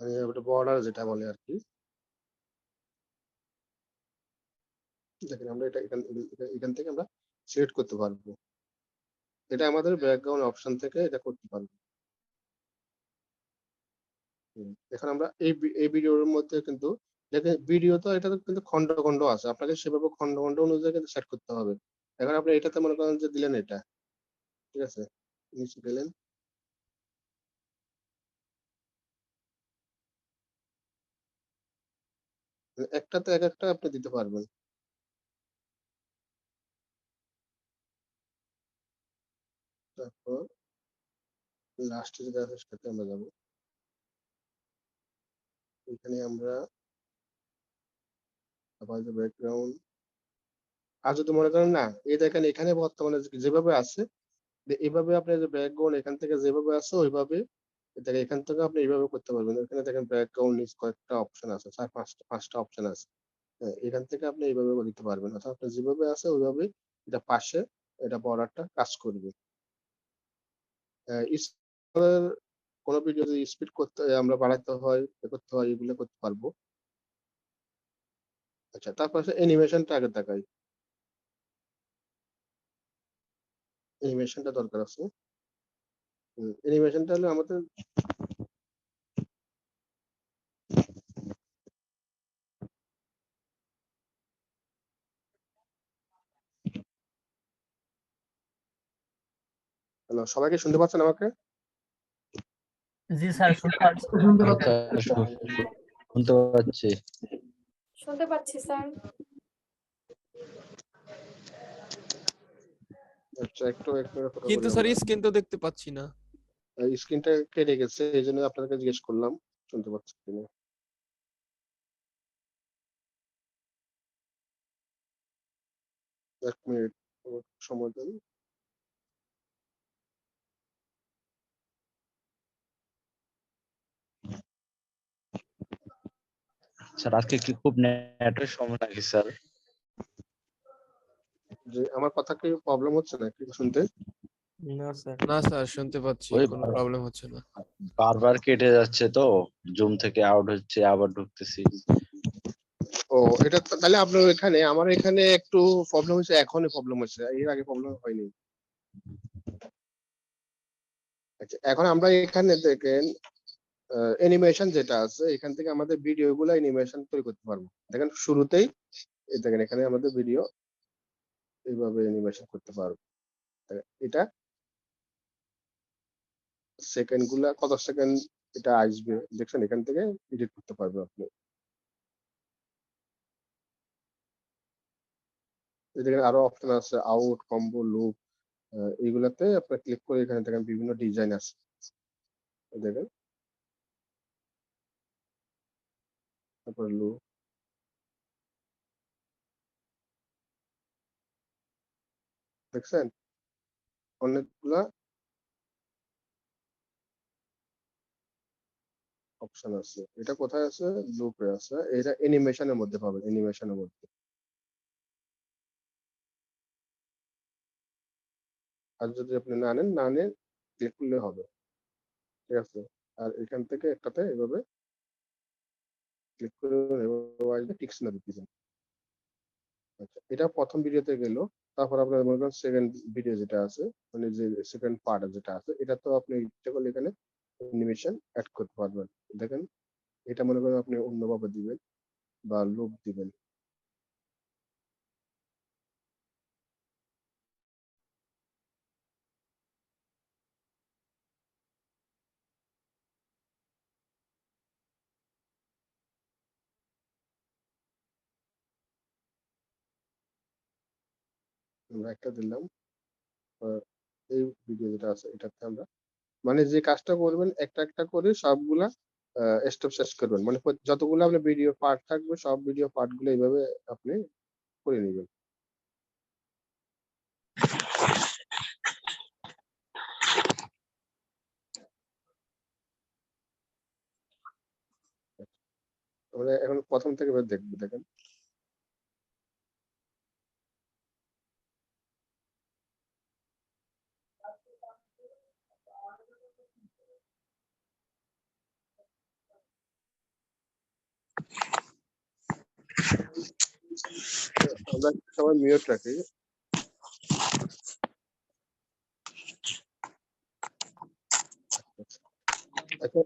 মানে বর্ডার যেটা বলে আর কি। দেখেন আমরা এটা এখান থেকে আমরা সিলেক্ট করতে পারবো। এটা আমাদের ব্যাকগ্রাউন্ড অপশন থেকে এটা করতে পারবো। এখন আমরা এই ভিডিওর মধ্যে কিন্তু দেখেন ভিডিও তো এটা কিন্তু খন্ড খন্ড আছে, আপনাকে সেভাবে খন্ড খন্ড অনুযায়ী কিন্তু সেট করতে হবে। এখন আপনি এটাতে মনে করেন যে দিলেন এটা, ঠিক আছে, নিচে দিলেন। একটাতে এক একটা আপনি দিতে পারবেন। তারপর লাস্টে যেটা আছে সেটাতে আমরা যাবো। এখানে আমরা আবার যে ব্যাকগ্রাউন্ড আর যদি মনে করেন না এই দেখেন এখানে বর্তমানে যেভাবে আছে এভাবে আপনি যে ব্যাকগ্রাউন্ড এখান থেকে যেভাবে আছে ওইভাবে দেখেন, এখান থেকে আপনি এইভাবে করতে পারবেন। এখানে দেখেন ব্যাকগ্রাউন্ড নিচ কয়েকটা অপশন আছে, 4-5টা অপশন আছে। হ্যাঁ, এখান থেকে আপনি এইভাবে দিতে পারবেন, অর্থাৎ আপনার যেভাবে আছে ওইভাবে এটা পাশে এটা বর্ডারটা কাজ করবে। স্কুলের কোনো ভিডিও যদি স্পিড করতে আমরা বাড়াতে হয়, করতে হয়, এগুলো করতে পারবো। আচ্ছা, তারপর অ্যানিমেশনটা আগে দেখাই। অ্যানিমেশনটা দরকার আছে। অ্যানিমেশনটা হলো আমাদের হ্যালো, সবাই কি শুনতে পাচ্ছেন আমাকে? জি স্যার, শুনতে পাচ্ছি। শুনতে পাচ্ছি। শুনতে পাচ্ছি স্যার। আচ্ছা, একটু কথা কিন্তু বলি স্যার আমরা। স্ক্রিন তো দেখতে পাচ্ছি না। স্ক্রিনটা কেটে গেছে, এই জন্য আপনাদেরকে জিজ্ঞেস করলাম শুনতে পাচ্ছেন কিনা। এক মিনিট সময় দেন। স্যার আজকে কি খুব নেটের সমস্যা নাকি স্যার? যে আমার কথা কি প্রবলেম হচ্ছে নাকি শুনতে? না স্যার। না স্যার, শুনতে পাচ্ছি, ওই কোনো প্রবলেম হচ্ছে না। বারবার কেটে যাচ্ছে তো, জুম থেকে আউট হচ্ছে আবার ঢুকতেছি। ও, এটা তাহলে আপনার এখানে, আমার এখানে একটু প্রবলেম হচ্ছে, এখনই প্রবলেম হচ্ছে, এর আগে প্রবলেম হয়নি। আচ্ছা, এখন আমরা এখানে দেখেন অ্যানিমেশন যেটা আছে, এখান থেকে আমাদের ভিডিও গুলো অ্যানিমেশন তৈরি করতে পারবো। দেখেন শুরুতেই এই দেখেন এখানে আমাদের ভিডিও এইভাবে অ্যানিমেশন করতে পারবো। এটা সেকেন্ড গুলা কত সেকেন্ড এটা আসবে দেখছেন, এখান থেকে এডিট করতে পারবে আপনি। এখানে আরো অপশন আছে, আউট, কম্বো, লুপ, এইগুলাতে আপনার ক্লিক করে এখানে দেখেন বিভিন্ন ডিজাইন আছে। দেখেন তারপরে লুপ দেখছেন, অনেকগুলা অপশন আছে। এটা কোথায় আছে? লুপে আছে। এটা অ্যানিমেশনের মধ্যে পাবেন, অ্যানিমেশনের মধ্যে। আর যদি আপনি না নেন ক্লিক করলে হবে, ঠিক আছে। আর এখান থেকে একটাতে এভাবে ক্লিক করে এভাবে আসবে, টিক চিহ্ন দিতে দিবেন। আচ্ছা, এটা প্রথম ভিডিওতে গেল। তারপর আপনার মনে করেন সেকেন্ড ভিডিও যেটা আছে, মানে যে সেকেন্ড পার্ট যেটা আছে, এটা তো আপনি ইচ্ছা করলে এখানে অ্যানিমেশন অ্যাড করতে পারবেন। দেখেন এটা মনে করেন আপনি অন্যভাবে দিবেন বা লুপ দিবেন। আমরা একটা দিলাম, এই ভিডিও যেটা আছে এটাতে আমরা মানে যে কাজটা করবেন একটা একটা করে সবগুলা স্টেপ শেষ করবেন, মানে যতগুলো আপনার ভিডিও পার্ট থাকবে সব ভিডিও পার্ট গুলো এইভাবে আপনি করে নেবেন। আমরা এখন প্রথম থেকে এবার দেখবো। দেখেন আমরা সবাই মিউট রাখি। আচ্ছা,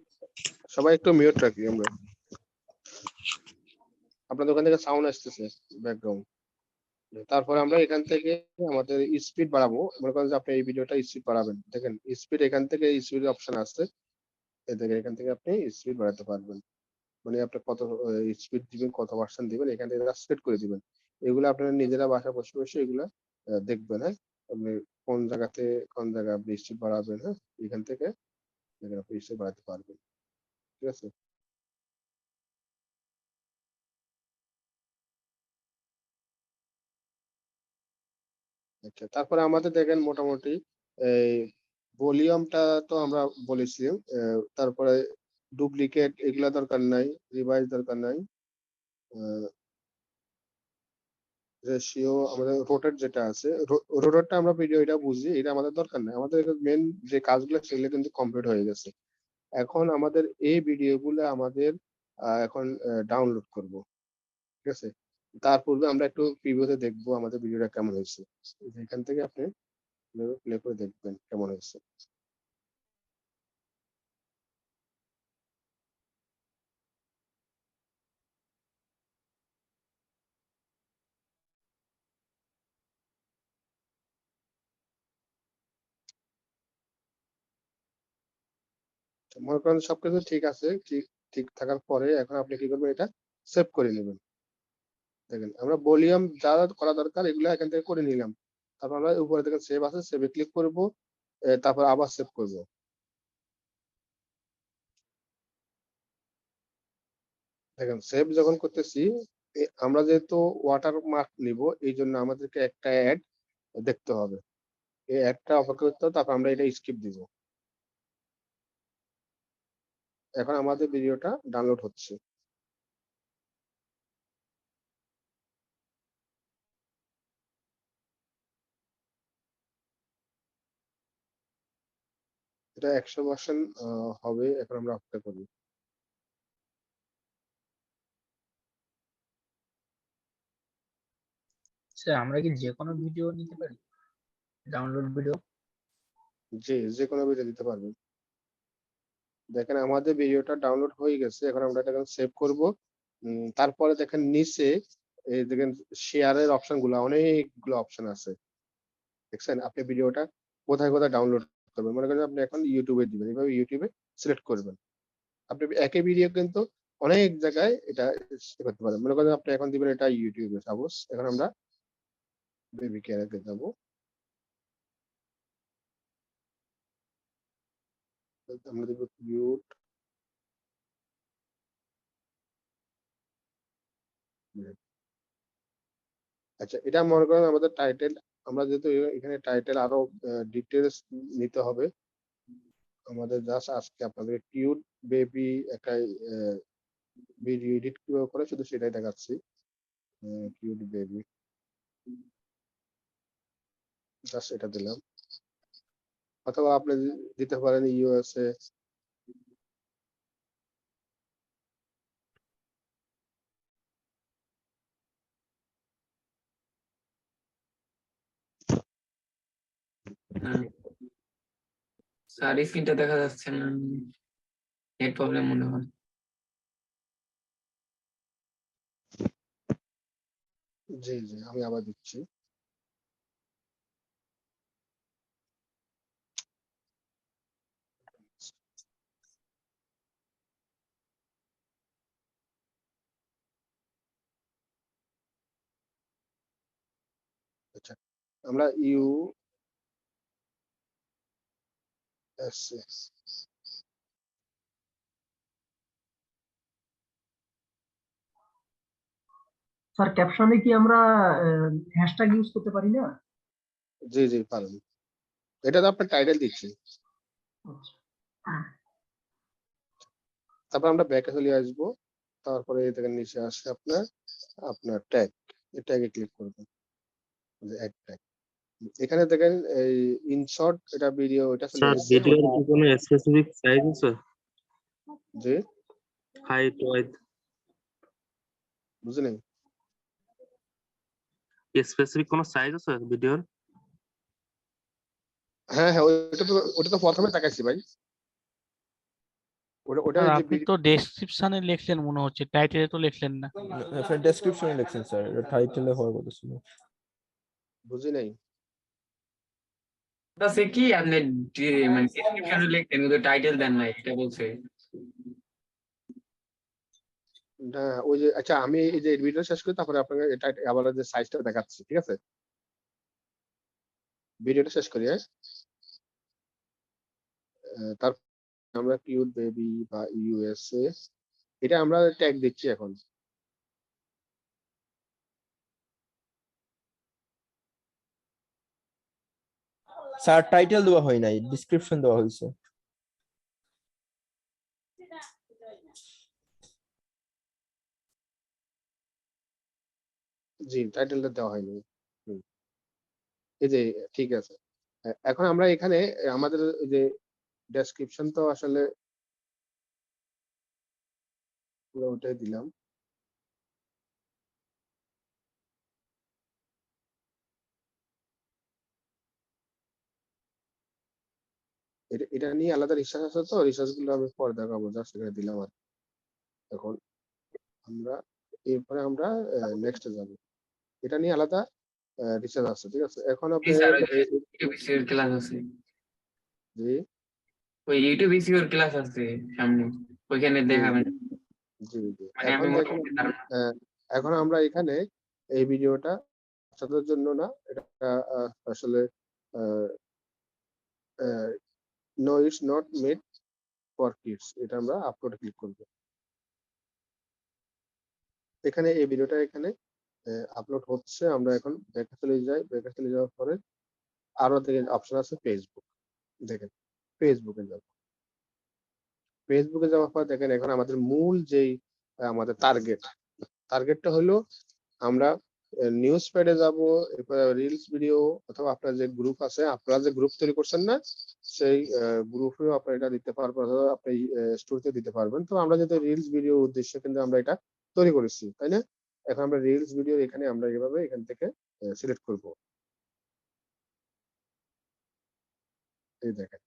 সবাই একটু মিউট রাখি আমরা। আপনাদের ওখান থেকে সাউন্ড আসতেছে ব্যাকগ্রাউন্ড। তারপরে আমরা এখান থেকে আমাদের স্পিড বাড়াবো। মনে করেন যে আপনি এই ভিডিওটা স্পিড বাড়াবেন, দেখেন স্পিড এখান থেকে স্পিড অপশন আছে, এই দেখেন এখান থেকে আপনি স্পিড বাড়াতে পারবেন। মানে আপনি কত স্পিড দিবেন, কত পার্সেন্ট দিবেন, এখান থেকে সেট করে দিবেন। এগুলো আপনারা নিজেরা বাসায় বসে বসে এগুলা দেখবেন। হ্যাঁ, আপনি কোন জায়গাতে কোন জায়গায় আপনি স্পিড বাড়াবেন, হ্যাঁ এখান থেকে দেখেন আপনি স্পিড বাড়াতে পারবেন, ঠিক আছে। আচ্ছা, তারপরে আমাদের দেখেন মোটামুটি এই ভলিউমটা তো আমরা বলেছি, তারপরে ডুপ্লিকেট এগুলা দরকার নাই, রিভাইজ দরকার নাই, রেশিও আমাদের রোটেট যেটা আছে, রোটেটটা আমরা ভিডিও এটা বুঝি, এটা আমাদের দরকার নাই, আমাদের মেন যে কাজগুলো সেগুলো কিন্তু কমপ্লিট হয়ে গেছে। এখন আমাদের এই ভিডিওগুলো আমাদের এখন ডাউনলোড করব, ঠিক আছে? তার পূর্বে আমরা একটু প্রিভিউতে দেখবো আমাদের ভিডিওটা কেমন হয়েছে। এখান থেকে আপনি প্লে করে দেখবেন কেমন হয়েছে। মনে করেন সবকিছু ঠিক আছে, ঠিক ঠিক থাকার পরে এখন আপনি কি করবেন, এটা সেভ করে নেবেন। দেখেন আমরা ভলিউম যা করা দরকার এগুলো এখান থেকে করে নিলাম, তারপর আমরা উপরে থেকে সেভ আছে, সেভে ক্লিক করব, তারপর আবার সেভ করব। দেখেন সেভ যখন করতেছি, আমরা যেহেতু ওয়াটার মার্ক নিব, এই জন্য আমাদেরকে একটা অ্যাড দেখতে হবে, এই অ্যাডটা অপেক্ষা করতে হবে, তারপর আমরা এটা স্কিপ দিব। এখন আমাদের ভিডিওটা ডাউনলোড হচ্ছে। এটা 100% হবে, এখন আমরা অপেক্ষা করি। স্যার আমরা কি যে কোনো ভিডিও নিতে পারি, ডাউনলোড ভিডিও? জি, যে কোনো ভিডিও দিতে পারবেন। দেখেন আমাদের ভিডিওটা ডাউনলোড হয়ে গেছে, এখন আমরা এটা সেভ করব। তারপরে দেখেন নিচে এই দেখেন শেয়ারের অপশন গুলো, অনেকগুলো অপশন আছে, দেখছেন? আপনি ভিডিওটা কোথায় কোথায় ডাউনলোড করবেন, মনে করেন আপনি এখন ইউটিউবে দিবেন, এইভাবে ইউটিউবে সিলেক্ট করবেন। আপনি একই ভিডিও কিন্তু অনেক জায়গায় এটা করতে পারেন। মনে করেন আপনি এখন দিবেন এটা ইউটিউবে, সাপোজ এখন আমরা বেবি কেয়ারে যাবো, আমরা দিব কিউট। আচ্ছা, এটা মনে করেন আমাদের টাইটেল, আমরা যেহেতু এখানে টাইটেল আরো ডিটেলস নিতে হবে, আমাদের জাস্ট আজকে আপনাদের কিউট বেবি একটা ভিডিও এডিট কিভাবে করে শুধু সেটাই দেখাচ্ছি। কিউট বেবি, জাস্ট এটা দিলাম, অথবা আপনি দিতে পারেন ইউএসএ। স্যার স্ক্রিনটা দেখা যাচ্ছে না, নেট প্রবলেম মনে হয়। জি জি, আমি আবার দিচ্ছি। আচ্ছা, আমরা ইউএসএ, স্যার ক্যাপশনে কি আমরা হ্যাশট্যাগ ইউজ করতে পারি না? জি জি পারেন, এটা তো আপনার টাইটেল দিচ্ছি। তারপর আমরা ব্যাকে চলে আসবো, তারপরে দেখেন নিচে আসে আপনার আপনার ট্যাগ, এই ট্যাগে ক্লিক করবেন, অ্যাড ট্যাগ। এখানে দেখেন এই ইনশর্ট, এটা ভিডিও, এটা চলে স্যার আসছে। ভিডিওর কি কোনো স্পেসিফিক সাইজ আছে? জি, হাইট ওয়াইড বুঝলেন? স্পেসিফিক কোনো সাইজ আছে ভিডিওর? হ্যাঁ হ্যাঁ, ওটা তো প্রথমে দেখাচ্ছি ভাই, ওটা স্যার যে আপনি তো ডেসক্রিপশনে লিখলেন মনে হচ্ছে, টাইটেলে তো লিখলেন না। স্যার ডেসক্রিপশনে লিখছেন স্যার, এটা টাইটেলে হওয়ার কথা ছিল। বুঝি নাই। ওটা সে কি আপনি মানে ডেসক্রিপশনে লিখতেন কিন্তু টাইটেল দেন নাই, এটা বলছে। না ওই যে, আচ্ছা আমি এই যে ভিডিও শেষ করি, তারপরে আপনাকে এটা আবার যে সাইজটা দেখাচ্ছি, ঠিক আছে? ভিডিওটা শেষ করি, হ্যাঁ? তারপর আমরা কিউট বেবি বা ইউএসএ, এটা আমরা ট্যাগ দিচ্ছি এখন। স্যার টাইটেল দেওয়া হয় নাই, ডিসক্রিপশন দেওয়া হয়েছে। জি, টাইটেলটা দেওয়া হয়নি। হুম, এই যে ঠিক আছে। এখন আমরা এখানে আমাদের ওই যে ডেসক্রিপশন তো আসলে পুরো ওটাই দিলাম। এটা নিয়ে আলাদা রিসার্চ আছে, তো রিসার্চ গুলো আমি পরে দেখাবো, জাস্ট এখানে দিলাম আর কি। এখন আমরা এরপরে আমরা নেক্সটে যাব। এটা নিয়ে আলাদা রিসার্চ আছে, ঠিক আছে। এখন জি আপনি স্যার, ওই যে ইউটিউব ইসিওর ক্লাস আছে, জি ওই ইউটিউব ইসিওর ক্লাস আছে সামনে, ওইখানে জি দেখাবেন। জি জি মানে এখন আমি দেখেন মোটামুটি ধারণা। এখন আমরা এখানে এই ভিডিওটা বাচ্চাদের জন্য না, এটা আসলে no it's not made for kids, এটা আমরা আপলোড ক্লিক করব। এখানে এই ভিডিওটা এখানে আপলোড হচ্ছে। আমরা এখন ব্যাকে চলে যাই, ব্যাকে চলে যাওয়ার পরে আরো দেখেন অপশন আছে ফেসবুক, দেখেন ফেসবুকে যাব। ফেসবুকে যাওয়ার পর দেখেন এখন আমাদের মূল যেই আমাদের টার্গেটটা হলো আমরা নিউজ প্যাডে যাব, এরপর রিলস ভিডিও, অথবা আপনার যে গ্রুপ আছে, আপনারা যে গ্রুপ তৈরি করছেন না, সেই গ্রুপেও আপনারা এটা দিতে পারবেন, অথবা আপনি স্টোরিতে দিতে পারবেন। তো আমরা যেহেতু রিলস ভিডিও উদ্দেশ্যে কিন্তু আমরা এটা তৈরি করেছি, তাই না? এখন আমরা রিলস ভিডিও এখানে আমরা এইভাবে এখান থেকে সিলেক্ট করব। এই দেখেন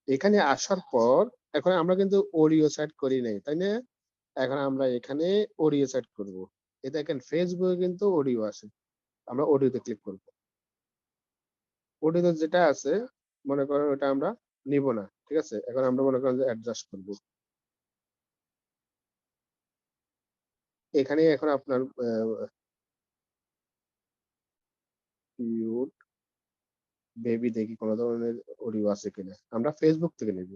এখানে আসার পর এখন আমরা কিন্তু অডিও সেট করি নাই, তাই না? এখন আমরা এখানে অডিও সেট করব। এই দেখেন ফেসবুকে কিন্তু অডিও আছে, আমরা অডিওতে ক্লিক করব। অডিওতে যেটা আছে মনে করেন ওটা আমরা নিব না, ঠিক আছে। এখন আমরা মনে করেন যে অ্যাডজাস্ট করব। এখানে এখন আপনার কিউট বেবি দেখি কোন ধরনের অডিও আছে কিনা, আমরা ফেসবুক থেকে নেব।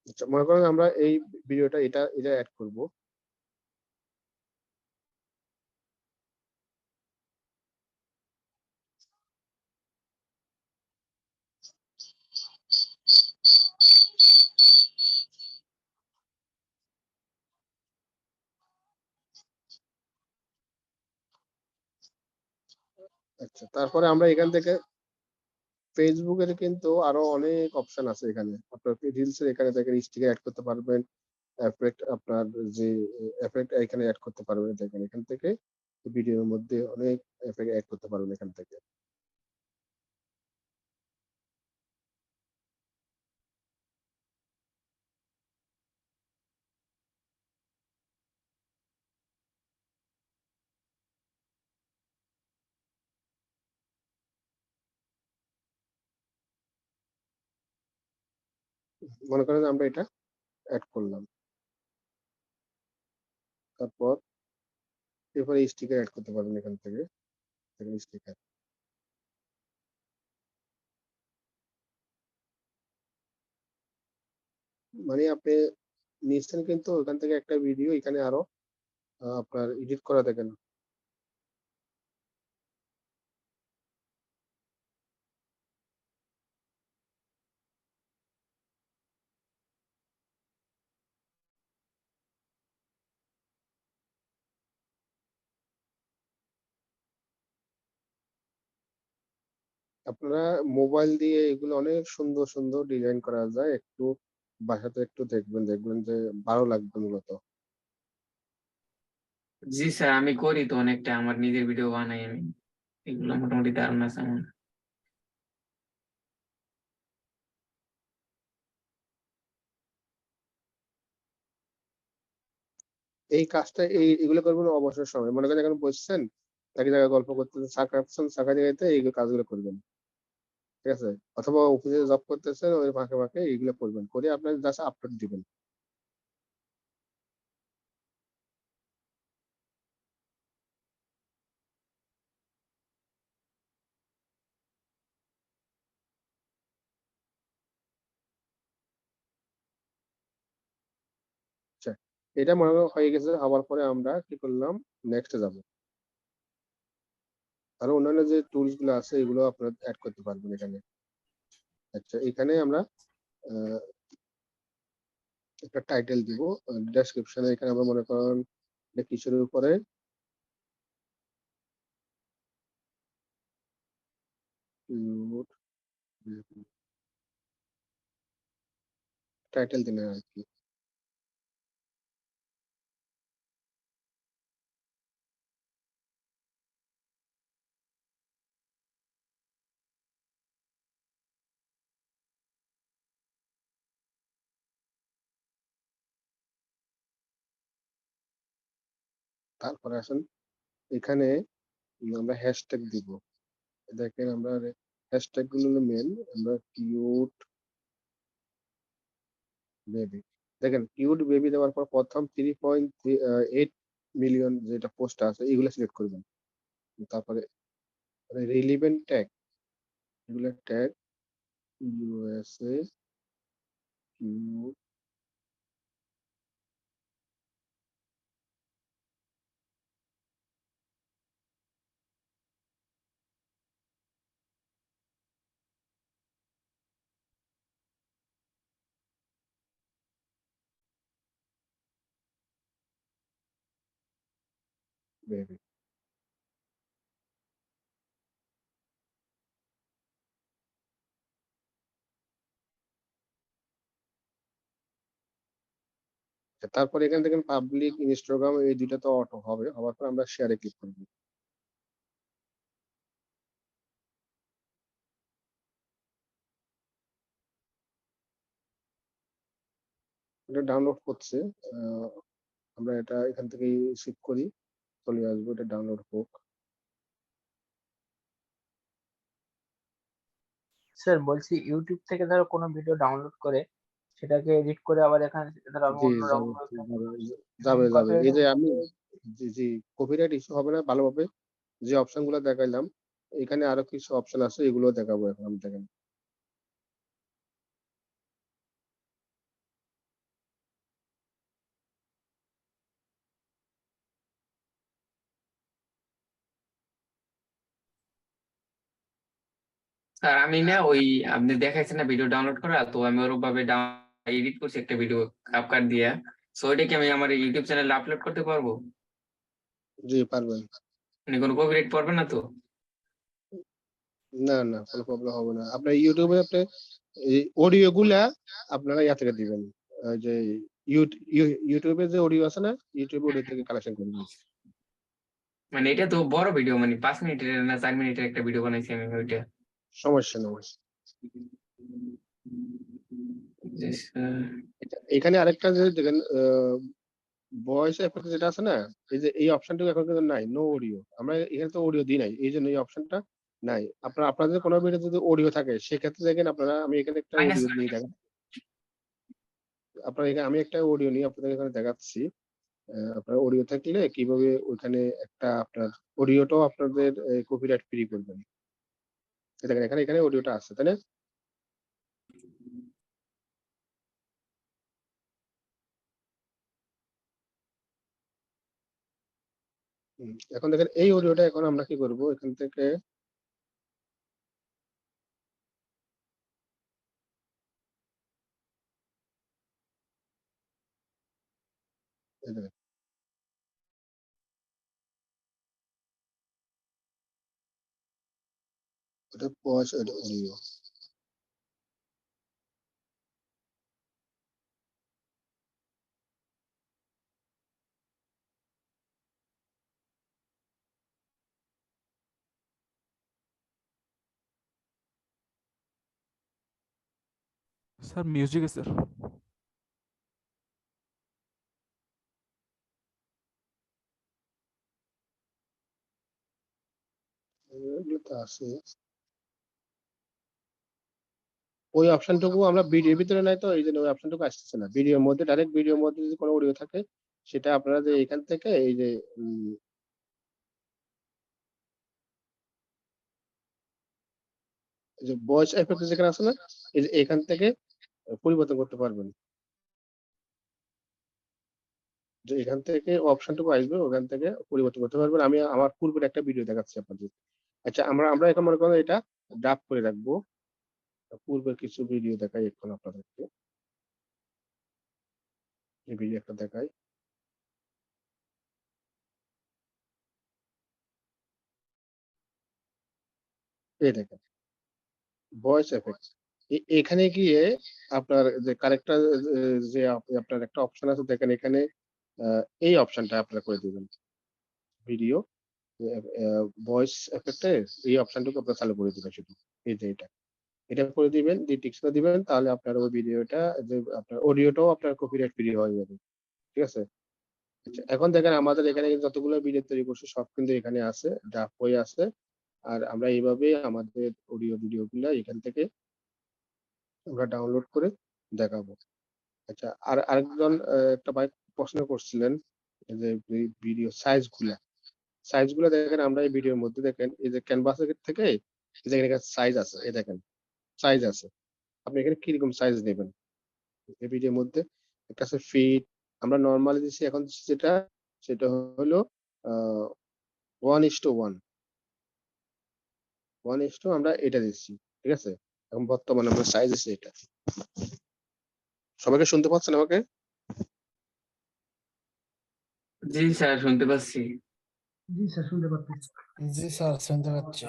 আচ্ছা, মনে করেন আমরা এই ভিডিওটা এটা এটা অ্যাড করব। আচ্ছা, তারপরে আমরা এখান থেকে ফেসবুকের কিন্তু আরো অনেক অপশন আছে। এখানে আপনার রিলস এর এখানে দেখেন স্টিকার অ্যাড করতে পারবেন, এফেক্ট আপনার যে এফেক্ট এখানে অ্যাড করতে পারবেন। দেখেন এখান থেকে ভিডিওর মধ্যে অনেক এফেক্ট অ্যাড করতে পারবেন এখান থেকে। মনে করেন আমরা এটা অ্যাড করলাম, তারপর এরপরে স্টিকার অ্যাড করতে পারবেন এখান থেকে। দেখেন স্টিকার, মানে আপনি নিচ্ছেন কিন্তু ওখান থেকে একটা ভিডিও এখানে আরো আপনার এডিট করা দেখেন। আপনারা মোবাইল দিয়ে এগুলো অনেক সুন্দর সুন্দর ডিজাইন করা যায়। একটু বাসাতে একটু দেখবেন, দেখবেন যে ভালো লাগবে মূলত। জি স্যার, আমি করি তো অনেকটা, আমার নিজের ভিডিও বানাই আমি, এগুলো মোটামুটি ধারণা আছে আমার। এই কাজটা এগুলো করবেন অবসর সময়। মনে করেন এখন বসছেন, একই জায়গায় গল্প করতেছেন, চা খাচ্ছেন, চা জায়গাতে এই কাজগুলো করবেন, ঠিক আছে। অথবা অফিসে জব করতেছেন, ওই ফাঁকে ফাঁকে এইগুলো করবেন, করে আপনার জাস্ট আপলোড দিবেন। এটা মনে করো হয়ে গেছে, হওয়ার পরে আমরা কি করলাম, নেক্সটে যাব। আর অন্যান্য যে টুলস গুলো আছে এগুলো আপনারা অ্যাড করতে পারবেন এখানে। আচ্ছা, এখানে আমরা আহ, একটা টাইটেল দিব, ডেসক্রিপশনে এখানে আমরা মনে করেন এটা কিসের উপরে, টাইটেল দিন আর কি। তারপরে আসেন এখানে আমরা হ্যাশট্যাগ দিব। দেখেন আমরা হ্যাশট্যাগ গুলো মেন, আমরা কিউট বেবি, দেখেন কিউট বেবি দেওয়ার পর প্রথম 3.8 মিলিয়ন যেটা পোস্ট আছে এগুলো সিলেক্ট করবেন। তারপরে রিলিভেন্ট ট্যাগ, এগুলো ট্যাগ ইউএসএ কিউট বেবি। তারপরে এখান থেকে পাবলিক ইনস্টাগ্রাম এই দুইটা তো অটো হবে, হওয়ার পর আমরা শেয়ারে ক্লিক করব। এটা ডাউনলোড করছে, আহ, আমরা এটা এখান থেকে শিফট করি, চলে আসবো, এটা ডাউনলোড হোক। স্যার বলছি ইউটিউব থেকে ধরো কোনো ভিডিও ডাউনলোড করে সেটাকে এডিট করে আবার এখানে ধরো আমি জি অন্য যাবে রকম যাবে যাবে, এই কপিরাইট যে আমি, জি জি, কপিরাইট ইস্যু হবে না, ভালোভাবে যে অপশন গুলো দেখাইলাম এখানে আরো কিছু অপশন আছে এগুলো দেখাবো এখন আমি, দেখেন। স্যার আমি না ওই আপনি দেখাইছেন না ভিডিও ডাউনলোড করা, তো আমি ওরকম ভাবে এডিট করছি একটা ভিডিও কাপকাট দিয়া। সো এটা কি আমি আমার ইউটিউব চ্যানেলে আপলোড করতে পারবো? জি পারবেন। মানে কোনো কপিরাইট পড়বে না তো? না না, কোনো প্রবলেম হবে না। আপনার ইউটিউবে আপনি এই অডিও গুলা আপনারা ইয়া থেকে দিবেন, ওই যে ইউটিউবে যে অডিও আছে না, ইউটিউবে অডিও থেকে কালেকশন করবেন। মানে এটা তো বড় ভিডিও, মানে 5 মিনিটের না 4 মিনিটের একটা ভিডিও বানাইছি আমি ওইটা। সমস্যা নেই। Yes, sir. এখানে আরেকটা যে দেখেন, ভয়েস এফেক্ট যেটা আছে না, এই যে এই অপশনটা এখন কিন্তু নাই, নো অডিও। আমরা এখানে তো অডিও দিই নাই, এই জন্য এই অপশনটা নাই। আপনাদের কোনো ভিডিও যদি অডিও থাকে সেক্ষেত্রে দেখেন আপনারা, আমি এখানে একটা মাইনাস অডিও নিয়ে দেখেন, আপনার এখানে আমি একটা অডিও নিয়ে আপনাদের এখানে দেখাচ্ছি। আপনার অডিও থাকলে কিভাবে ওইখানে একটা আপনার অডিওটাও আপনাদের কপিরাইট ফ্রি করবেন। দেখেন এখানে এখানে অডিওটা আছে, তাই না? এখন দেখেন এই অডিওটা এখন আমরা কি করব, এখান থেকে এই দেখেন, এটা voice audio. Sir music sir. এগুলো তো আছে, ওই অপশনটুকু আমরা ভিডিওর ভিতরে নাই তো এই জন্য ওই অপশনটুকু আসতেছে না। ভিডিওর মধ্যে, ডাইরেক্ট ভিডিওর মধ্যে যদি কোনো অডিও থাকে সেটা আপনারা যে এখান থেকে এই যে এই যে ভয়েস এফেক্ট যেখানে আছে না, এই যে এখান থেকে পরিবর্তন করতে পারবেন। যে এখান থেকে অপশনটুকু আসবে, ওখান থেকে পরিবর্তন করতে পারবেন। আমি আমার পূর্বের একটা ভিডিও দেখাচ্ছি আপনাদের। আচ্ছা, আমরা এখন মনে করেন এটা ড্রাফট করে রাখবো। পূর্বের কিছু ভিডিও দেখাই এখন আপনাদেরকে। এই ভিডিও একটা দেখাই। এই দেখেন ভয়েস এফেক্ট। এখানে গিয়ে আপনার যে কারেক্টার, যে আপনার একটা অপশন আছে দেখেন এখানে, এই অপশনটা আপনারা করে দিবেন। ভিডিও ভয়েস এফেক্টে এই অপশনটুকু আপনারা চালু করে দিবেন শুধু। এই যে এটা করে দিবেন, দিয়ে টিকস করে দিবেন, তাহলে আপনার ওই ভিডিওটা, যে আপনার অডিওটাও আপনার কপিরাইট ফ্রি হয়ে যাবে। ঠিক আছে? আচ্ছা, এখন দেখেন আমাদের এখানে কিন্তু যতগুলো ভিডিও তৈরি করছি সব কিন্তু এখানে আছে, ড্রাফট হয়ে আছে। আর আমরা এইভাবে আমাদের অডিও ভিডিও গুলা এখান থেকে আমরা ডাউনলোড করে দেখাবো। আচ্ছা, আর আরেকজন একটা ভাই প্রশ্ন করছিলেন যে ভিডিও সাইজ গুলা দেখেন, আমরা এই ভিডিওর মধ্যে দেখেন এই যে ক্যানভাস থেকে এই যে এখানে সাইজ আছে, এই দেখেন সাইজ আছে। আপনি এখানে কিরকম সাইজ নেবেন এই ভিডিওর মধ্যে? একটা আছে ফিট, আমরা নর্মালি দিচ্ছি এখন যেটা, সেটা হলো 1:1 আমরা এটা দিচ্ছি। ঠিক আছে? এখন বর্তমানে আমরা সাইজ আছে এটা। সবাইকে শুনতে পাচ্ছেন আমাকে? জি স্যার, শুনতে পাচ্ছি। জি স্যার, শুনতে পাচ্ছি। জি স্যার, শুনতে পাচ্ছি।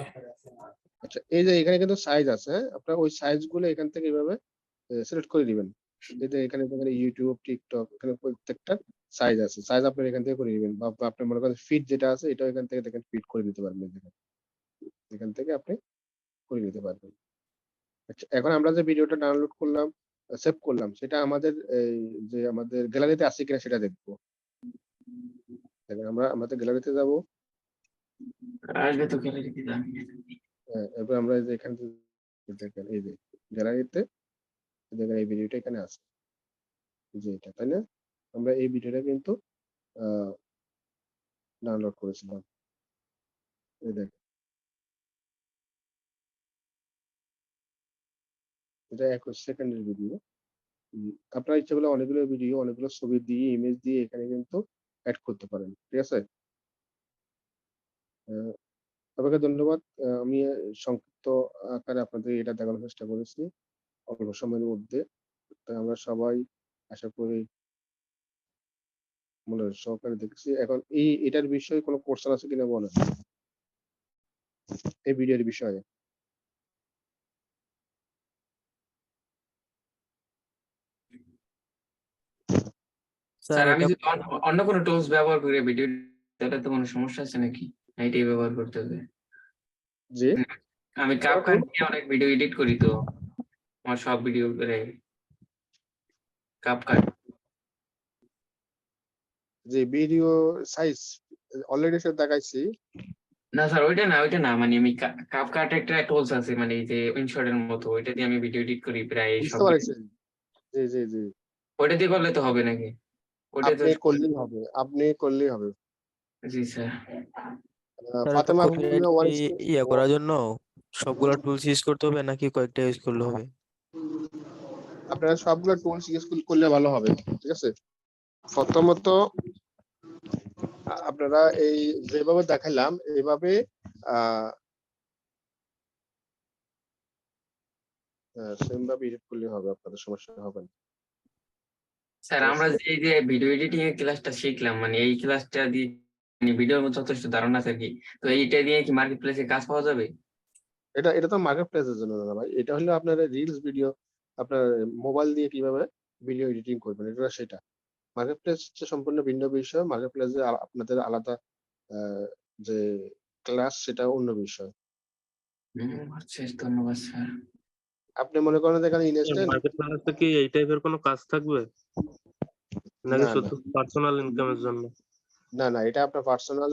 আচ্ছা, এই যে এখানে কিন্তু সাইজ আছে, হ্যাঁ? আপনার ওই সাইজ গুলো এখান থেকে এইভাবে সিলেক্ট করে দিবেন। এই যে এখানে দেখেন ইউটিউব, টিকটক, এখানে প্রত্যেকটা সাইজ আছে। সাইজ আপনার এখান থেকে করে দিবেন, বা আপনি মনে করেন ফিট যেটা আছে এটাও এখান থেকে দেখেন ফিট করে দিতে পারবেন। দেখেন এখান থেকে আপনি করে নিতে পারবেন। আচ্ছা, এখন আমরা যে ভিডিওটা ডাউনলোড করলাম, সেভ করলাম, সেটা আমাদের এই যে আমাদের গ্যালারিতে আছে কিনা সেটা দেখবো। দেখেন আমরা আমাদের গ্যালারিতে যাব। আসবে তো গ্যালারিতে যাবে। এবার আমরা এই যে এখান থেকে দেখেন, এই যে গ্যালারিতে দেখেন এই ভিডিওটা এখানে আছে, যে এটা, তাই না? আমরা এই ভিডিওটা কিন্তু ডাউনলোড করেছিলাম। এই দেখেন এটা 21 সেকেন্ডের ভিডিও। আপনার ইচ্ছা করলে অনেকগুলো ভিডিও, অনেকগুলো ছবি দিয়ে, ইমেজ দিয়ে এখানে কিন্তু অ্যাড করতে পারেন। ঠিক আছে? আহ, সবাইকে ধন্যবাদ। আমি সংক্ষিপ্ত আকারে আপনাদের এটা দেখানোর চেষ্টা করেছি অল্প সময়ের মধ্যে। তাই আমরা সবাই আশা করি মনোযোগ সহকারে দেখছি। এখন এটার বিষয়ে কোনো কোশ্চেন আছে কিনা বলেন, এই ভিডিওর বিষয়ে। স্যার, আমি যদি অন্য কোনো টুলস ব্যবহার করি ভিডিও, তাহলে তো কোনো সমস্যা আছে নাকি? এটাই ব্যবহার করতে হবে? জি, আমি কাপকাট দিয়ে অনেক ভিডিও এডিট করি তো, আমার সব ভিডিও করে কাপকাট। যে ভিডিও সাইজ অলরেডি সে দেখাইছি। না স্যার, ওইটা না, মানে আমি কাপকাট একটা টুলস আছে, মানে এই যে ইনশটের মতো, ওইটা দিয়ে আমি ভিডিও এডিট করি প্রায় বুঝতে সব পারছেন? জি জি জি, ওইটা দিয়ে করলে তো হবে নাকি? ওইটা তো আপনি করলেই হবে, আপনি করলেই হবে। জি স্যার। স্যার ওটা ফাতেমা কপিরাইট one ইয়া করার জন্য সবগুলা টুলস ইউজ করতে হবে নাকি কয়েকটা ইউজ করলে হবে? আপনারা সবগুলো টুলস ইউজ করলে ভালো হবে। ঠিক আছে? প্রথমত আপনারা এই যেভাবে দেখালাম এইভাবে সেম ভাবে এডিট করলে হবে, আপনাদের সমস্যা হবে না। স্যার, আমরা এই যে ভিডিও এডিটিং এর ক্লাসটা শিখলাম, মানে এই ক্লাসটা দিয়ে মানে ভিডিওর মধ্যে যথেষ্ট ধারণা আছে কি, তো এইটা দিয়ে কি মার্কেট প্লেসে কাজ পাওয়া যাবে? এটা তো মার্কেট প্লেসের জন্য না ভাই, এটা হলো আপনার রিলস ভিডিও, আপনার মোবাইল দিয়ে কিভাবে ভিডিও এডিটিং করবেন, এটা সেটা। মার্কেট প্লেস হচ্ছে সম্পূর্ণ ভিন্ন বিষয়। মার্কেট প্লেসে আপনাদের আলাদা যে ক্লাস, সেটা অন্য বিষয়। আচ্ছা, ধন্যবাদ স্যার। আপনি মনে করেন যে এখানে ইনস্ট্যান্ট, মার্কেট প্লেসে কি এই টাইপের কোনো কাজ থাকবে নাকি না না শুধু পার্সোনাল ইনকামের জন্য? না, এটা আপনার পার্সোনাল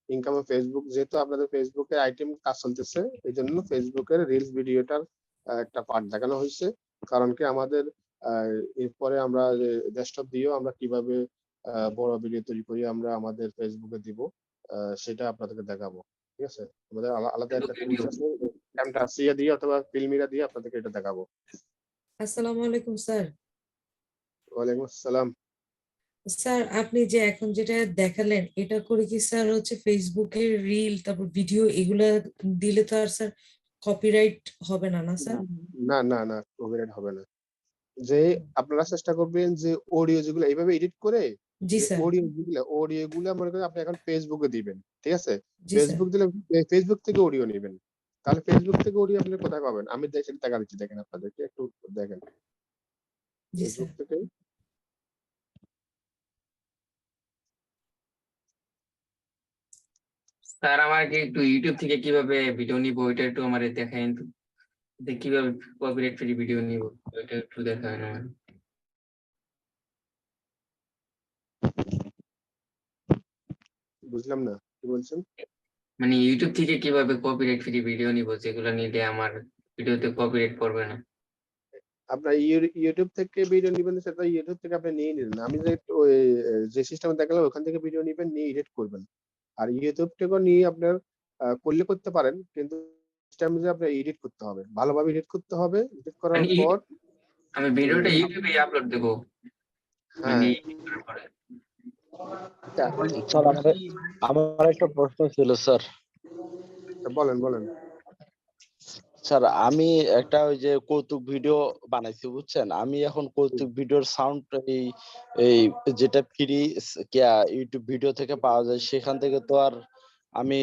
ইনকামে ফেসবুক, যেহেতু আপনাদের ফেসবুকের আইটেম কাজ চলতেছে, এই জন্য ফেসবুকের রিলস ভিডিওটার একটা পার্ট দেখানো হয়েছে। কারণ কি আমাদের এরপরে আমরা ডেস্কটপ দিয়েও আমরা কিভাবে বড় ভিডিও তৈরি করি আমরা আমাদের ফেসবুকে দিব, সেটা আপনাদেরকে দেখাবো। ঠিক আছে? আমাদের আলাদা একটা টুলস আছে, ক্যামটাসিয়া দিয়ে অথবা ফিল্মিরা দিয়ে আপনাদেরকে এটা দেখাবো। আসসালামু আলাইকুম স্যার। ওয়ালাইকুম আসসালাম। স্যার আপনি যে এখন যেটা দেখালেন এটা করে কি স্যার হচ্ছে ফেসবুকের রিল তারপর ভিডিও এগুলা দিলে তো আর স্যার কপিরাইট হবে না না স্যার? না না না কপিরাইট হবে না। যে আপনারা চেষ্টা করবেন যে অডিও যেগুলো এইভাবে এডিট করে জি যে স্যার। অডিও গুলা মনে করেন আপনি এখন ফেসবুকে দিবেন, ঠিক আছে? জি স্যার। ফেসবুক দিলে ফেসবুক থেকে অডিও নেবেন, তাহলে ফেসবুক থেকে অডিও আপনি কোথায় পাবেন? আমি দেখেন টাকা দিচ্ছি, দেখেন আপনাদেরকে একটু দেখেন জি স্যার। ফেসবুক থেকে। স্যার আমাকে একটু ইউটিউব থেকে কিভাবে ভিডিও নিব ওইটা একটু আমার দেখাইন তো, যে কিভাবে কপিরাইট ফ্রি ভিডিও নিব ওইটা একটু দেখান আমার। বুঝলাম না কি বলছেন। মানে ইউটিউব থেকে কিভাবে কপিরাইট ফ্রি ভিডিও নিব যেগুলো নিলে আমার ভিডিওতে কপিরাইট পড়বে না? আপনার ইউটিউব থেকে ভিডিও নিবেন, সেটা ইউটিউব থেকে আপনি নিয়ে নিলেন। আমি যে ওই যে সিস্টেম দেখালাম ওখান থেকে ভিডিও নিবেন, নিয়ে এডিট করবেন। আর ইউটিউব থেকেও নিয়ে আপনার করলে করতে পারেন, কিন্তু সিস্টেম যে আপনার এডিট করতে হবে, ভালোভাবে এডিট করতে হবে। এডিট করার মানে পর আমি ভিডিওটা ইউটিউবে আপলোড দেব মানে হ্যাঁ edit করার পরে। স্যার আমার একটা প্রশ্ন ছিল স্যার। বলেন বলেন। স্যার আমি একটা ওই যে কৌতুক ভিডিও বানাইছি বুঝছেন, আমি এখন কৌতুক ভিডিওর সাউন্ড এই এই যেটা ফ্রি ইউটিউব ভিডিও থেকে পাওয়া যায় সেখান থেকে তো আর আমি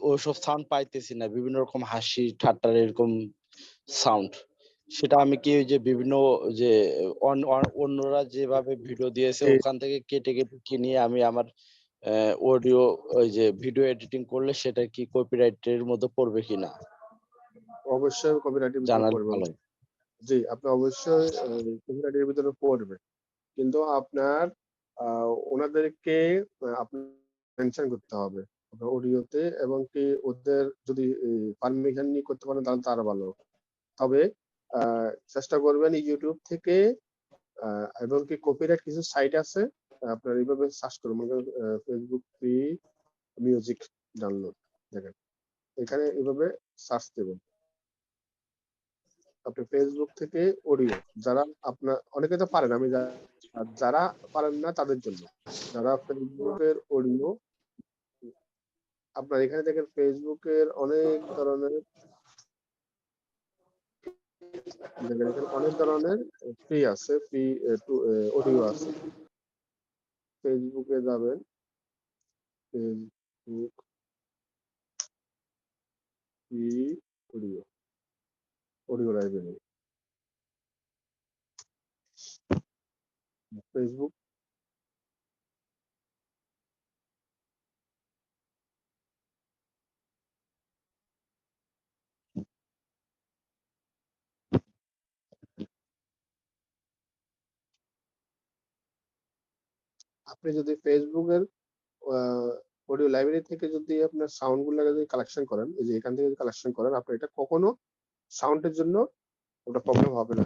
ওইসব সাউন্ড পাইতেছি না, বিভিন্ন রকম হাসি ঠাট্টার এরকম সাউন্ড। সেটা আমি কি ওই যে বিভিন্ন যে অন্যরা যেভাবে ভিডিও দিয়েছে ওখান থেকে কেটে কেটে কিনে আমি আমার অডিও ওই যে ভিডিও এডিটিং করলে সেটা কি কপিরাইটের মধ্যে পড়বে কিনা অবশ্যই কপিরাইটের ভিতরে জানালে পড়বে। ভালো হয়। জি, আপনি অবশ্যই কপিরাইটের ভিতরে পড়বে, কিন্তু আপনার ওনাদেরকে আপনি মেনশন করতে হবে আপনার অডিওতে, এবং কি ওদের যদি পারমিশন নিয়ে করতে পারেন তাহলে তার ভালো। তবে চেষ্টা করবেন ইউটিউব থেকে, এবং কি কপিরাইট কিছু সাইট আছে, আপনার এইভাবে সার্চ করুন, মনে করেন ফেসবুক ফ্রি মিউজিক ডাউনলোড, দেখেন এখানে এইভাবে সার্চ দেবেন। আপনি ফেসবুক থেকে অডিও, যারা আপনার অনেকে তো পারেন, আমি আর যারা পারেন না তাদের জন্য, যারা ফেসবুকের অডিও, আপনার এখানে দেখেন ফেসবুকের অনেক ধরনের, দেখেন এখানে অনেক ধরনের ফ্রি আছে, ফ্রি অডিও আছে। ফেসবুকে যাবেন, Facebook free audio, audio library, Facebook. আপনি যদি ফেসবুকের অডিও লাইব্রেরি থেকে যদি আপনার সাউন্ড গুলো যদি কালেকশন করেন, এই যে এখান থেকে যদি কালেকশন করেন, আপনার এটা কখনো সাউন্ডের জন্য ওটা প্রবলেম হবে না।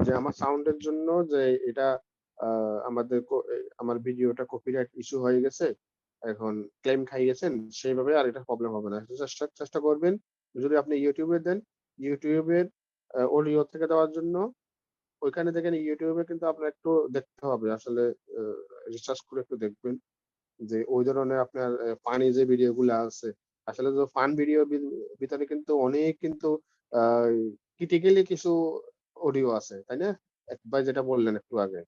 যে আমার সাউন্ডের জন্য যে এটা আমার ভিডিওটা কপিরাইট ইস্যু হয়ে গেছে, এখন ক্লেম খাই গেছেন, সেইভাবে আর এটা প্রবলেম হবে না। চেষ্টা করবেন যদি আপনি ইউটিউবে দেন, ইউটিউবের অডিও থেকে দেওয়ার জন্য ওইখানে দেখেন, ইউটিউবে কিন্তু আপনার একটু দেখতে হবে আসলে, রিসার্চ করে একটু দেখবেন যে ওই ধরনের আপনার ফানি যে ভিডিও গুলো আছে, আসলে তো ফান ভিডিও ভিতরে কিন্তু অনেক কিন্তু ক্রিটিক্যালি কিছু অডিও আছে, তাই না? একবার যেটা বললেন একটু আগে।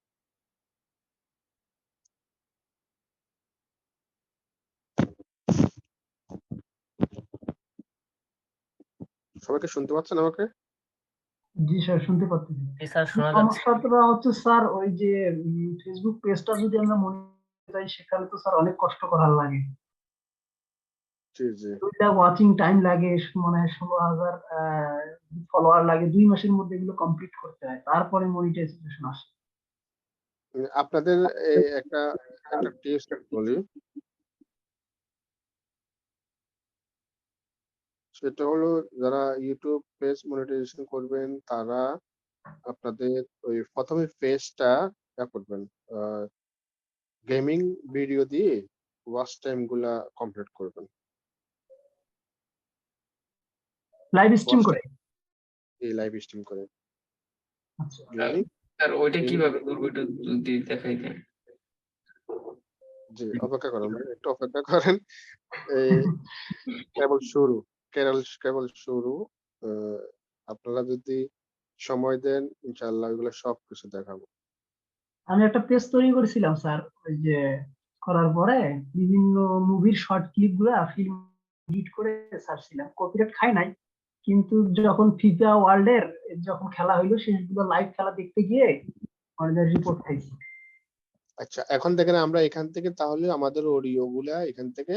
সবাইকে শুনতে পাচ্ছেন আমাকে? জি স্যার, শুনতে পাচ্ছি। স্যার শোনা যাচ্ছে। সমস্যাটা হচ্ছে স্যার ওই যে ফেসবুক পেজটা যদি আমরা মনিটর চাই সেখানে তো স্যার অনেক কষ্ট করার লাগে। জি জি। দুইটা ওয়াচিং টাইম লাগে, মানে 16,000 ফলোয়ার লাগে, 2 মাসের মধ্যে এগুলো কমপ্লিট করতে হয়, তারপরে মনিটাইজেশন আসে। আপনাদের একটা একটা টিপস বলি, সেটা হলো যারা ইউটিউব পেজ মনিটাইজেশন করবেন তারা আপনাদের ওই প্রথমে পেজটা করবেন, গেমিং ভিডিও দিয়ে ওয়াচ টাইম গুলা কমপ্লিট করবেন। লাইভ স্ট্রিম করে। এই লাইভ স্ট্রিম করে আচ্ছা যদি আর ওইটা এই কিভাবে করবো একটু যদি দেখাইতেন। জি অপেক্ষা করেন ভাই, একটু অপেক্ষা করেন। এই কেবল শুরু, কেবল শুরু। আহ, আপনারা যদি সময় দেন ইনশাআল্লাহ ওইগুলো সবকিছু দেখাবো। আমি একটা পেজ তৈরি করেছিলাম স্যার, ওই যে করার পরে বিভিন্ন মুভির শর্ট ক্লিপ গুলা ফিল্ম এডিট করে ছাড়ছিলাম, কপিরাইট খাই নাই। কিন্তু যখন ফিফা ওয়ার্ল্ড এর যখন খেলা হইলো সেগুলো লাইভ খেলা দেখতে গিয়ে আমাদের রিপোর্ট খাইছি। আচ্ছা এখন দেখেন আমরা এখান থেকে তাহলে আমাদের অডিও গুলা এখান থেকে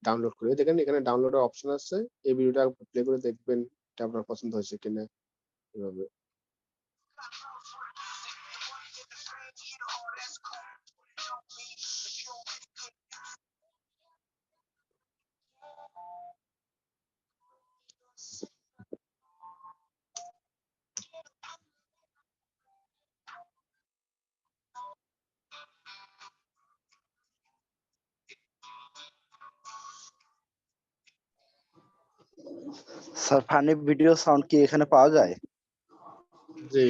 ডাউনলোড করে দেখেন, এখানে ডাউনলোডের অপশন আছে। এই ভিডিওটা প্লে করে দেখবেন এটা আপনার পছন্দ হয়েছে কিনা এভাবে। স্যার ফানি ভিডিও সাউন্ড কি এখানে পাওয়া যায়? জি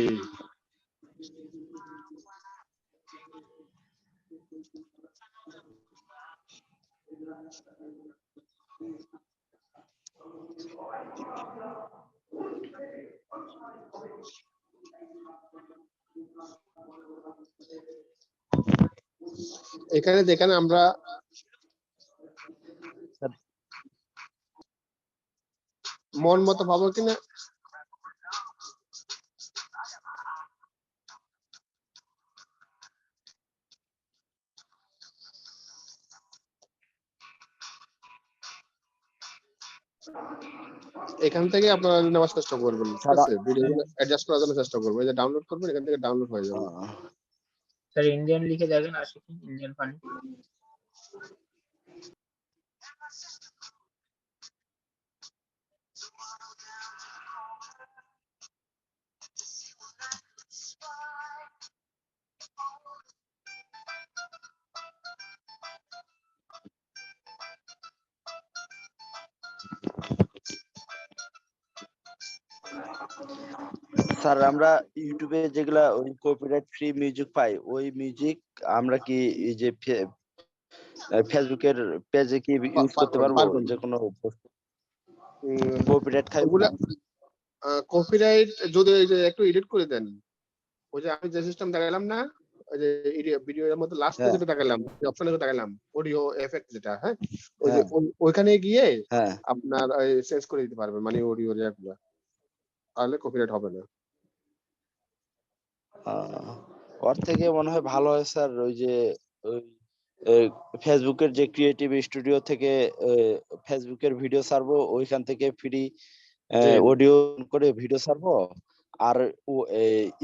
এখানে দেখেন আমরা মন মতো পাবো কিনা। এখান থেকে আপনারা নেওয়ার চেষ্টা করবেন, ঠিক স্যার আছে? ভিডিওগুলো অ্যাডজাস্ট করার জন্য চেষ্টা করবেন। এই যে ডাউনলোড করবেন এখান থেকে ডাউনলোড হয়ে যাবে। স্যার ইন্ডিয়ান লিখে দেখেন আসে কি ইন্ডিয়ান ফানি। স্যার আমরা ইউটিউবে যেগুলা ওই কপিরাইট ফ্রি মিউজিক পাই, ওই মিউজিক আমরা কি এই যে ফেসবুকের পেজে কি ইউজ করতে পারবেন পারবো? পারবেন যে কোনো কপিরাইট খাইব ওগুলা না? কপিরাইট যদি এই যে একটু এডিট করে দেন, ওই যে আমি যে সিস্টেম দেখালাম না, ওই যে ভিডিওর মধ্যে লাস্টে হ্যাঁ যেটা দেখালাম, অপশনে যেটা দেখালাম অডিও এফেক্ট যেটা, হ্যাঁ ওই যে হ্যাঁ ওইখানে গিয়ে হ্যাঁ। আপনার চেঞ্জ করে দিতে পারবেন মানে অডিও রেগুলা, তাহলে কপিরাইট হবে না। ওর থেকে মনে হয় ভালো হয় স্যার ওই যে ওই ফেসবুকের যে ক্রিয়েটিভ স্টুডিও থেকে ফেসবুকের ভিডিও ছাড়বো, ওইখান থেকে ফ্রি জি অডিও করে ভিডিও ছাড়বো। আর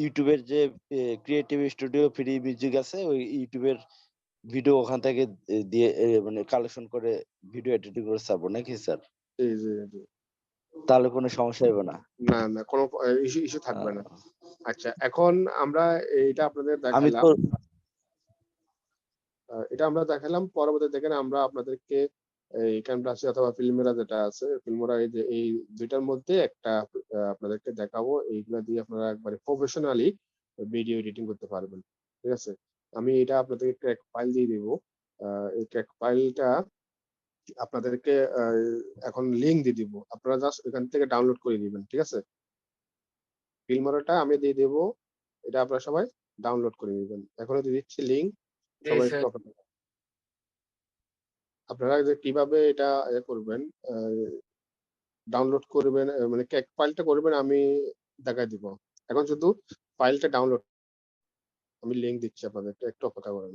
ইউটিউবের যে ক্রিয়েটিভ স্টুডিও ফ্রি মিউজিক আছে, ওই ইউটিউবের ভিডিও ওখান থেকে দিয়ে মানে কালেকশন করে ভিডিও এডিটিং করে ছাড়বো নাকি স্যার? জি জি জি। তাহলে কোনো সমস্যা হবে না? না না কোনো ইস্যু থাকবে না। আচ্ছা এখন আমরা এটা আপনাদের আমি তো দেখালাম, এটা আমরা দেখালাম। পরবর্তী দেখেন আমরা আপনাদেরকে এই ক্যানভাসে অথবা ফিল্মেরা যেটা আছে, ফিল্মোরা এই যে এই দুইটার মধ্যে একটা আপনাদেরকে দেখাবো। এইগুলা দিয়ে আপনারা একবারে প্রফেশনালি ভিডিও এডিটিং করতে পারবেন, ঠিক আছে? আমি এটা আপনাদেরকে ক্র্যাক ফাইল দিয়ে দিব। এই ক্র্যাক ফাইলটা আপনাদেরকে এখন লিংক দিয়ে দিব, আপনারা জাস্ট এখান থেকে ডাউনলোড করে দিবেন, ঠিক আছে? ফিল্মোরাটা আমি দিয়ে দেব, এটা আপনারা সবাই ডাউনলোড করে নেবেন। এখনই দিয়ে দিচ্ছি লিংক, জি সবাই স্যার। একটু অপেক্ষা। আপনারা যে কিভাবে এটা করবেন, ডাউনলোড করবেন, মানে ক্যাক ফাইলটা করবেন আমি দেখাই দিব। এখন শুধু ফাইলটা ডাউনলোড, আমি লিংক দিচ্ছি আপনাদেরকে, একটু অপেক্ষা করেন।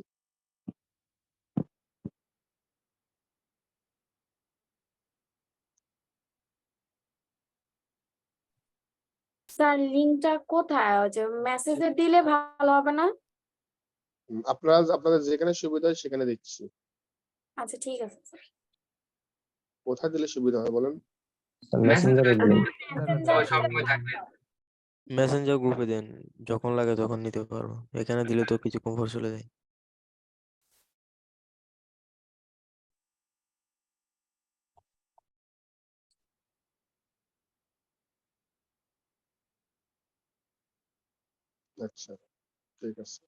স্যার লিংকটা কোথায়? ওই যে মেসেজে দিলে ভালো হবে না? আপনারা আপনাদের যেখানে সুবিধা হয় সেখানে দিচ্ছি। আচ্ছা ঠিক আছে স্যার। কোথায় দিলে সুবিধা হয় বলেন? মেসেঞ্জারে সবসময় থাকবে। মেসেঞ্জার গ্রুপে দেন, যখন লাগে তখন নিতে পারবো। এখানে দিলে তো কিছুক্ষণ পর চলে যায়। আচ্ছা, ঠিক আছে।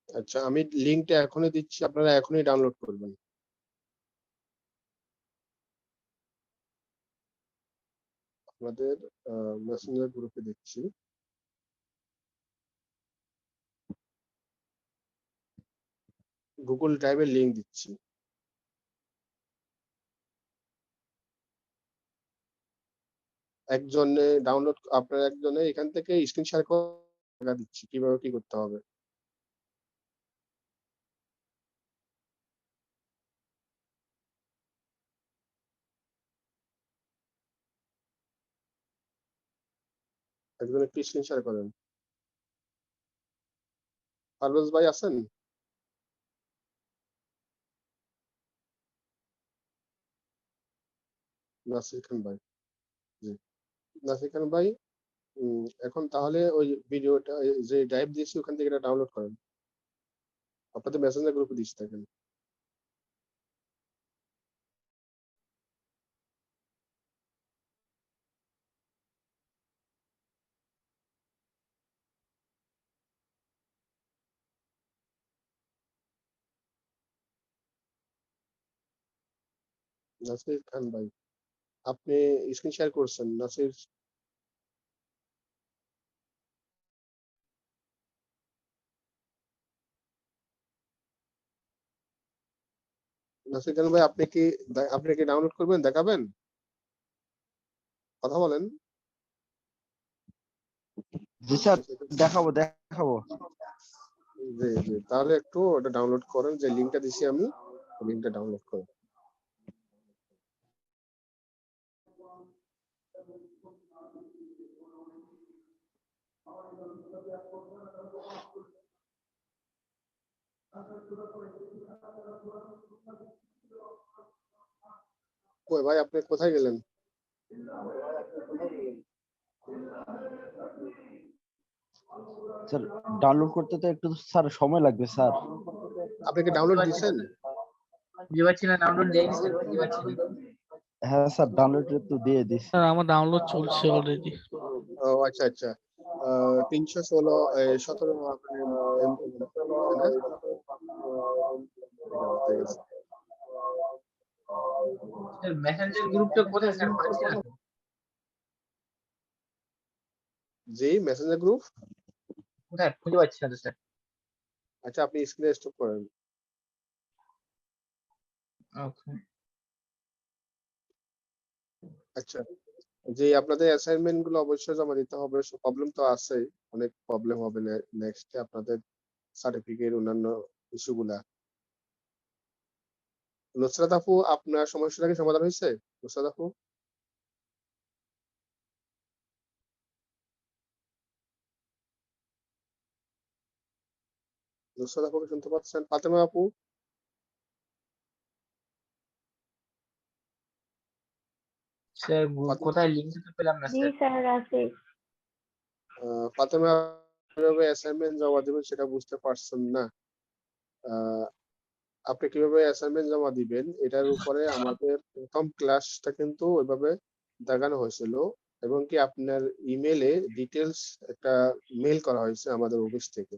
আচ্ছা, আমি লিঙ্কটা এখনই দিচ্ছি, আপনারা এখনই ডাউনলোড করবেন। আপনাদের মেসেঞ্জার গ্রুপে দিচ্ছি। গুগল ড্রাইভের লিঙ্ক দিচ্ছি। একজনে ডাউনলোড, আপনার একজনে এখান থেকে স্ক্রিন শেয়ার করে দিচ্ছি কিভাবে কি করতে হবে। একজন একটু স্ক্রিন শেয়ার করেন। পারভেজ ভাই আছেন? নাসির খান ভাই, জি। নাসির খান ভাই, এখন তাহলে ওই ভিডিওটা যে ড্রাইভ দিয়েছি ওখান থেকে এটা ডাউনলোড করেন। আপনাদের মেসেঞ্জার গ্রুপে দিচ্ছি থাকেন। নাসির খান ভাই, আপনি স্ক্রিন শেয়ার করছেন? নাসির নাসির খান ভাই, আপনি কি ডাউনলোড করবেন, দেখাবেন? কথা বলেন। জি স্যার, দেখাবো দেখাবো। জি জি, তাহলে একটু ওটা ডাউনলোড করেন, যে লিঙ্কটা দিছি আমি, লিঙ্কটা ডাউনলোড করেন। কই ভাই, আপনি কোথায় গেলেন? স্যার ডাউনলোড করতে তো একটু স্যার সময় লাগবে স্যার। আপনি কি ডাউনলোড দিছেন? হ্যাঁ স্যার, ডাউনলোড তো দিয়ে দিছি। স্যার আমার ডাউনলোড চলছে অলরেডি। ও আচ্ছা আচ্ছা, 316 17 MB, তাই না? ঠিক আছে। মেসেঞ্জার গ্রুপটা কোথায় সেন্ড করেছিলেন? জি, মেসেঞ্জার গ্রুপ কোথায় খুঁজে পাচ্ছি না তো স্যার। আচ্ছা, আপনি স্ক্রিনে স্টপ করেন। ওকে। আচ্ছা, যে আপনাদের অ্যাসাইনমেন্ট গুলো অবশ্যই জমা দিতে হবে। প্রবলেম তো আছেই, অনেক প্রবলেম হবে নেক্সট আপনাদের সার্টিফিকেট অন্যান্য ইস্যু গুলা। নুসরাত আপু, আপনার সমস্যাটা কি সমাধান হয়েছে? নুসরাত আপু, নুসরাত আপুকে শুনতে পাচ্ছেন? ফাতেমা আপু, স্যার কোথায় লিংকটা পেলাম না জি স্যার। স্যার আছে। ফাতেমা কিভাবে অ্যাসাইনমেন্ট জমা দিবেন সেটা বুঝতে পারছেন না। আহ, আপনি কিভাবে অ্যাসাইনমেন্ট জমা দিবেন এটার উপরে আমাদের প্রথম ক্লাসটা কিন্তু ওইভাবে দেখানো হয়েছিল, এবং কি আপনার ইমেলে ডিটেলস একটা মেল করা হয়েছে আমাদের অফিস থেকে।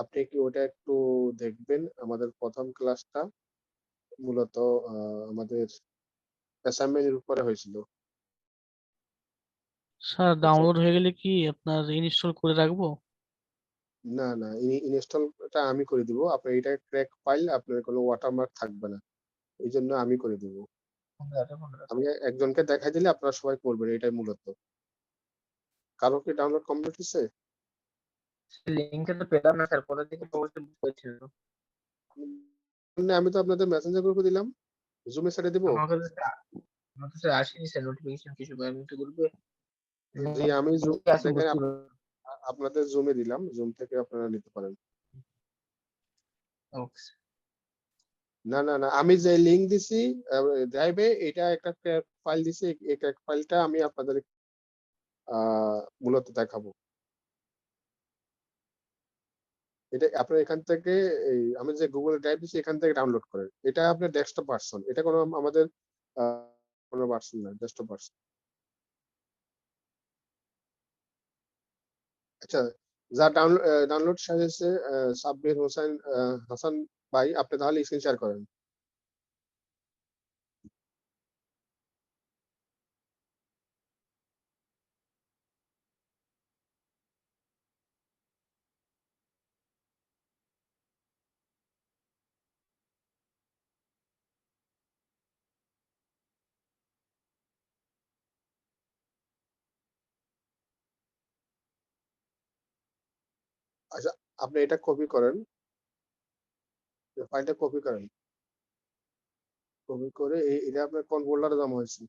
আপনি কি ওটা একটু দেখবেন? আমাদের প্রথম ক্লাসটা মূলত আমাদের অ্যাসাইনমেন্টের উপরে হয়েছিল। স্যার আচ্ছা, ডাউনলোড হয়ে গেলে কি আপনার ইনস্টল করে রাখবো? না না, ইনস্টলটা আমি করে দিব। আপনার এটা ক্র্যাক ফাইল, আপনার কোনো ওয়াটারমার্ক থাকবে না। এই জন্য আমি করে দিব। আমি একজনকে দেখাই দিলে আপনারা সবাই করবেন, এটাই মূলত। কারো কি ডাউনলোড কমপ্লিট হয়েছে? লিংকটা তো পেলাম না স্যার, কোথা থেকে পাবো বুঝতে পারছি না। আমি তো আপনাদের মেসেঞ্জার গ্রুপে দিলাম, জুমে ছেড়ে দিব। আমার কাছে আসেনি স্যার নোটিফিকেশন কিছু ব্যাংক গ্রুপে। জি, আমি আছে দেখেন বুঝতে আপনাদের জুমে দিলাম, জুম থেকে আপনারা নিতে পারেন। ওকে। না না না, আমি যে লিংক দিছি ড্রাইভে, এটা একটা ফাইল দিছি, এই ফাইলটা আমি আপনাদের মূলত দেখাবো। এটা আপনার এখান থেকে আমি যে গুগল ড্রাইভ দিছি এখান থেকে ডাউনলোড করেন। এটা আপনার ডেস্কটপ ভার্সন, এটা কোনো আমাদের কোনো ভার্সন না, ডেস্কটপ ভার্সন। আচ্ছা, যা ডাউনলোড সাজেছে সাব্বির হোসেন হাসান ভাই, আপনি তাহলে স্ক্রিন শেয়ার করেন। আচ্ছা, আপনি এটা কপি করেন, ফাইলটা কপি করেন। কপি করে এটা আপনার কোন ফোল্ডারে জমা হয়েছে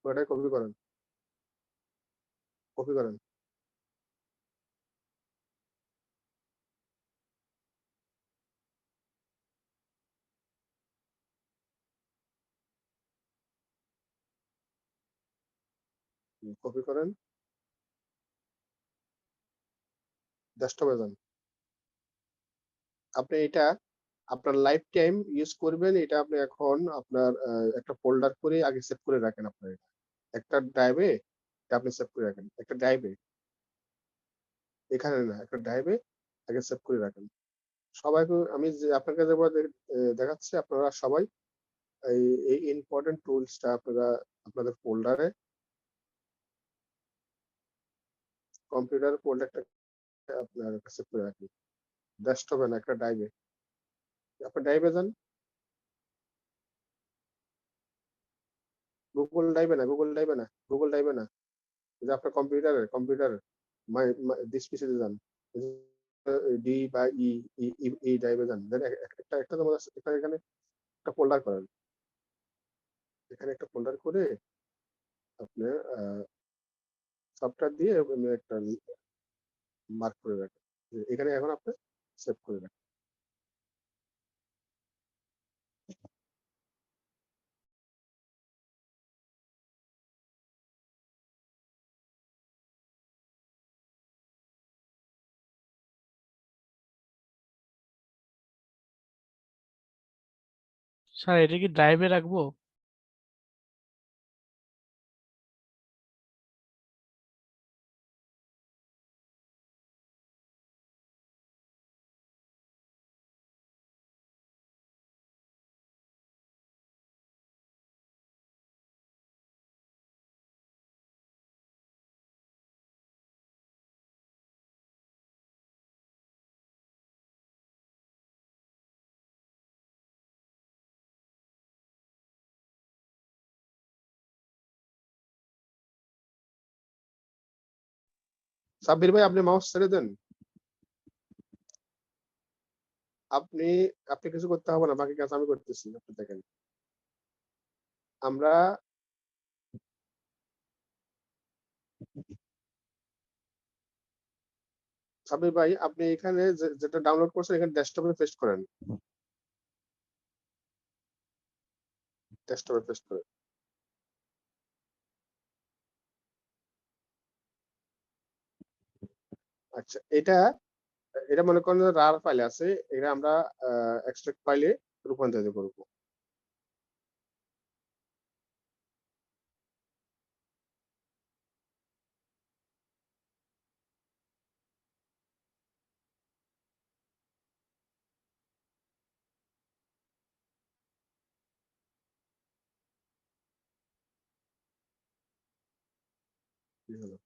ওটা কপি করেন, কপি করেন। কপি করেন, ডেস্কটপে যান। আপনি এটা আপনার লাইফ টাইম ইউজ করবেন, এটা আপনি এখন আপনার একটা ফোল্ডার করে আগে সেভ করে রাখেন। আপনার এটা একটা ড্রাইভে আপনি সেভ করে রাখেন, একটা ড্রাইভে, এখানে না, একটা ড্রাইভে আগে সেভ করে রাখেন। সবাইকে আমি যে আপনাকে যেগুলো দেখাচ্ছি, আপনারা সবাই এই ইম্পর্টেন্ট টুলসটা আপনারা আপনাদের ফোল্ডারে, কম্পিউটার ফোল্ডারটা আপনার সেভ করে রাখেন। ডেস্কটপে না, একটা ড্রাইভে। আপনার ড্রাইভে যান, গুগল ড্রাইভে না, গুগল ড্রাইভে না, গুগল ড্রাইভে না, যে আপনার কম্পিউটার মাই দিস পিসিতে যান, ডি বা ই ই ড্রাইভে যান, দেন একটা একটা যেমন আছে, এখানে একটা ফোল্ডার করেন, এখানে একটা ফোল্ডার করে আপনি সফটওয়্যার দিয়ে একটা মার্ক করে রাখেন, এখানে এখন আপনি সেভ করে রাখেন। স্যার এটা কি ড্রাইভে রাখবো? সাব্বির ভাই, আপনি মাউস ছেড়ে দেন। আপনি আপনি কিছু করতে হবে না, বাকি কাজ আমি করতেছি, আপনি দেখেন। আমরা সাব্বির ভাই, আপনি এখানে যেটা ডাউনলোড করছেন এখানে ডেস্কটপে পেস্ট করেন, ডেস্কটপে পেস্ট করেন। আচ্ছা, এটা এটা মনে করেন রার ফাইল আছে, এটা আমরা এক্সট্রাক্ট ফাইলে রূপান্তরিত করব। কি হলো?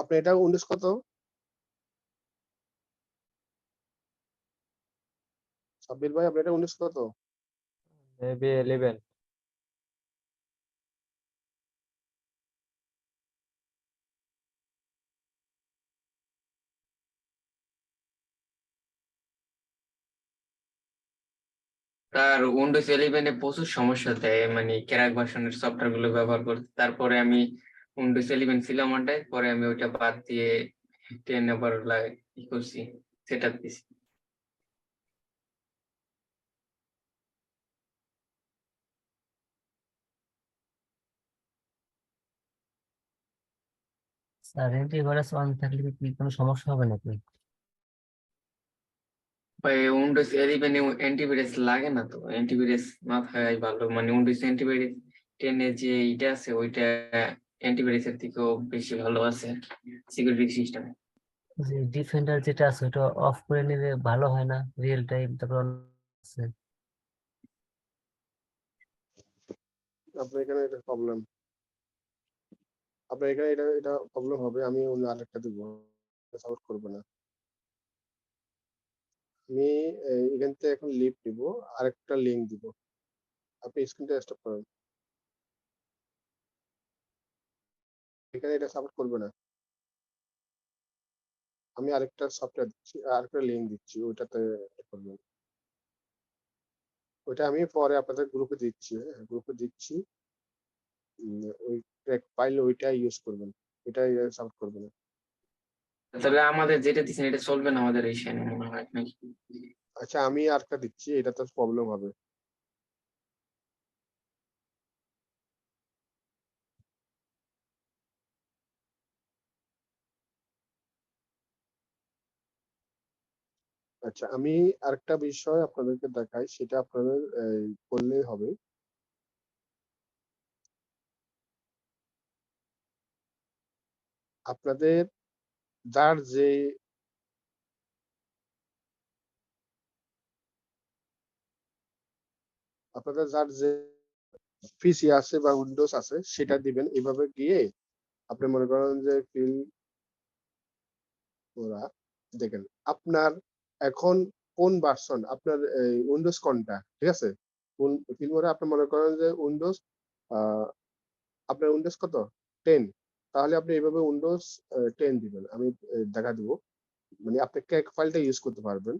আপনি এটা উইন্ডোজ কত? সাব্বির ভাই আপনি এটা উইন্ডোজ কত? মেবি 11। তার উইন্ডোজ 11 প্রচুর সমস্যা দেয়, মানে ক্র্যাক ভার্সনের সফটওয়্যার গুলো ব্যবহার করতে। তারপরে আমি উইন্ডোজ 11 ছিল আমারটায়, পরে আমি ওইটা বাদ দিয়ে 10 আবার ই করছি, সেট আপ দিছি। স্যার অ্যান্টিভাইরাস অন থাকলে কি কোনো সমস্যা হবে নাকি? ভাই উইন্ডোজ 11 এ অ্যান্টিভাইরাস লাগে না তো, অ্যান্টিভাইরাস না থাকাই ভালো। মানে উইন্ডোজ অ্যান্টিভাইরাস 10 এ যে এটা আছে ওইটা অ্যান্টিভাইরাসের থেকেও বেশি ভালো আছে সিকিউরিটি সিস্টেম। যে ডিফেন্ডার যেটা আছে ওটা অফ করে নিলে ভালো হয় না? রিয়েল টাইম তারপর আছে। আপনার এখানে এটা প্রবলেম, আপনার এখানে এটা প্রবলেম হবে। আমি অন্য আরেকটা দিব, সাপোর্ট করবে না। আমি এখান থেকে এখন লিভ দিব, আরেকটা লিংক দিব। আপনি স্ক্রিনটা স্টপ করেন। এখানে এটা সাপোর্ট করবে না। আমি আরেকটা সফটওয়্যার দিচ্ছি, আরেকটা লিংক দিচ্ছি, ওইটাতে করবেন। ওইটা আমি পরে আপনাদের গ্রুপে দিচ্ছি, গ্রুপে দিচ্ছি। ওই ট্র্যাক পাইলে ওইটা ইউজ করবেন, এটা সাপোর্ট করবে না। তবে আমাদের যেটা দিচ্ছেন এটা চলবে না আমাদের এই সেনে মনে হয় নাকি? আচ্ছা আমি আরেকটা দিচ্ছি, এটা তো প্রবলেম হবে। আচ্ছা আমি আরেকটা বিষয় আপনাদেরকে দেখাই, সেটা আপনাদের করলেই হবে। আপনাদের যার যে পিসি আছে বা উইন্ডোজ আছে সেটা দিবেন। এভাবে গিয়ে আপনি মনে করেন যে ফিল ওরা দেখেন আপনার এখন কোন ভার্সন, আপনার উইন্ডোজ কোনটা, ঠিক আছে? কোন ফিল ওরা আপনি মনে করেন যে উইন্ডোজ আপনার উইন্ডোজ কত 10, তাহলে আপনি এইভাবে উইন্ডোজ 10 দিবেন। আমি দেখা দিব, মানে আপনি ক্যাক ফাইলটা ইউজ করতে পারবেন।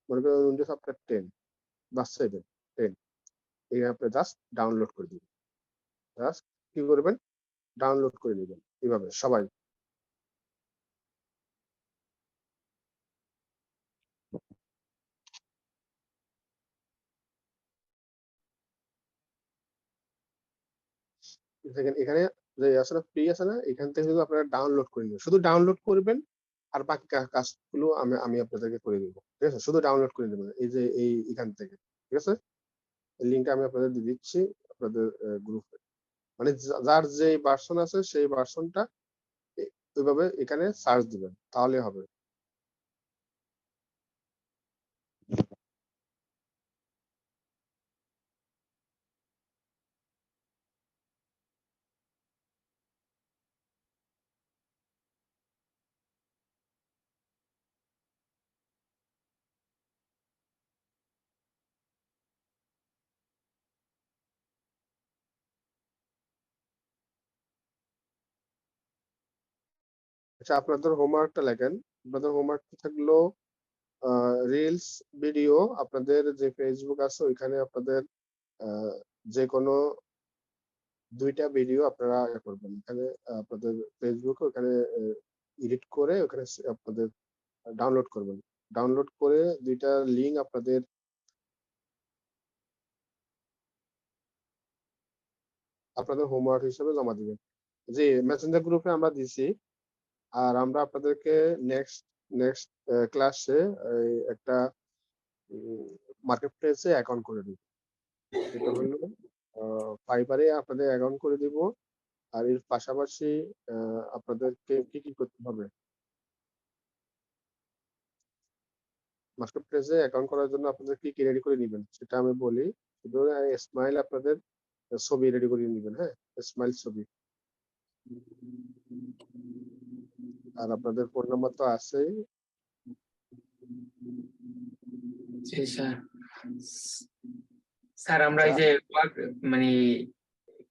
মনে করেন উইন্ডোজ আপনার 10 বা 7 এই আপনি জাস্ট ডাউনলোড করে দিবেন। জাস্ট কি করবেন, ডাউনলোড করে নেবেন এইভাবে সবাই। দেখেন এখানে যে আছে না, ফ্রি আছে না, এখান থেকে শুধু আপনারা ডাউনলোড করে নেবেন, শুধু ডাউনলোড করবেন। আর বাকি কাজগুলো আমি আপনাদেরকে করে দেবো, ঠিক আছে? শুধু ডাউনলোড করে নেবেন এই যে এখান থেকে, ঠিক আছে? এই লিঙ্কটা আমি আপনাদের দিয়ে দিচ্ছি আপনাদের গ্রুপে। মানে যার যে ভার্সন আছে সেই ভার্সনটা ওইভাবে এখানে সার্চ দিবেন, তাহলে হবে। আচ্ছা আপনাদের হোমওয়ার্কটা লেখেন। আপনাদের হোমওয়ার্ক থাকলো রিলস ভিডিও, আপনাদের যে ফেসবুক আছে ওইখানে আপনাদের যে কোনো 2টা ভিডিও আপনারা করবেন। এখানে আপনাদের ফেসবুকে ওখানে এডিট করে ওখানে আপনাদের ডাউনলোড করবেন। ডাউনলোড করে দুইটা লিঙ্ক আপনাদের হোমওয়ার্ক হিসেবে জমা দিবেন। যে মেসেঞ্জার গ্রুপে আমরা দিছি, আর আমরা আপনাদেরকে নেক্সট ক্লাসে একটা মার্কেট প্লেসে অ্যাকাউন্ট করে দিব। এটা হলো ফাইবারে আপনাদের অ্যাকাউন্ট করে দিব। আর এর পাশাপাশি আপনাদেরকে কি করতে হবে, মার্কেট প্লেসে অ্যাকাউন্ট করার জন্য আপনাদের কি রেডি করে নেবেন সেটা আমি বলি। শুধু স্মাইল আপনাদের ছবি রেডি করে নেবেন, হ্যাঁ, স্মাইল ছবি। আর আপনাদের ফোন নাম্বার তো আছেই। জি স্যার। স্যার আমরা এই যে মানে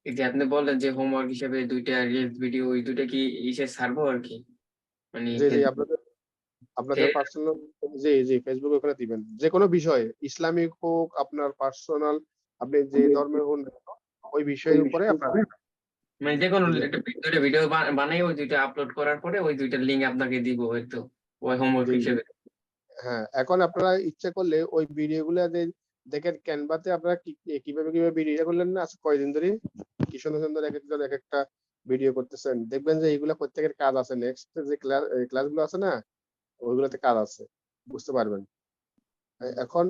এই যে আপনি বললেন যে হোমওয়ার্ক হিসেবে দুইটা রিলস ভিডিও, ওই দুইটা কি ইসে ছাড়বো আর কি, মানে জি জি, আপনাদের পার্সোনাল, জি ফেসবুক ওখানে দিবেন। যে কোনো বিষয়ে, ইসলামিক হোক, আপনার পার্সোনাল, আপনি যে ধর্মের হন, ওই বিষয়ের উপরে আপনারা মানে যে কোনো একটা ভিডিও বানাই ওই দুইটা আপলোড করার পরে ওই দুইটার লিংক আপনাকে দিব হয়তো ওই হোমওয়ার্ক হিসেবে। হ্যাঁ, এখন আপনারা ইচ্ছা করলে ওই ভিডিওগুলো দেখেন ক্যানভাতে আপনারা কিভাবে ভিডিও করলেন না, আজকে কয়দিন ধরে কি সুন্দর সুন্দর এক একজন এক একটা ভিডিও করতেছেন। দেখবেন যে এইগুলা প্রত্যেকের কাজ আছে, নেক্সট যে ক্লাসগুলো আছে না, ওইগুলোতে কাজ আছে, বুঝতে পারবেন। এখন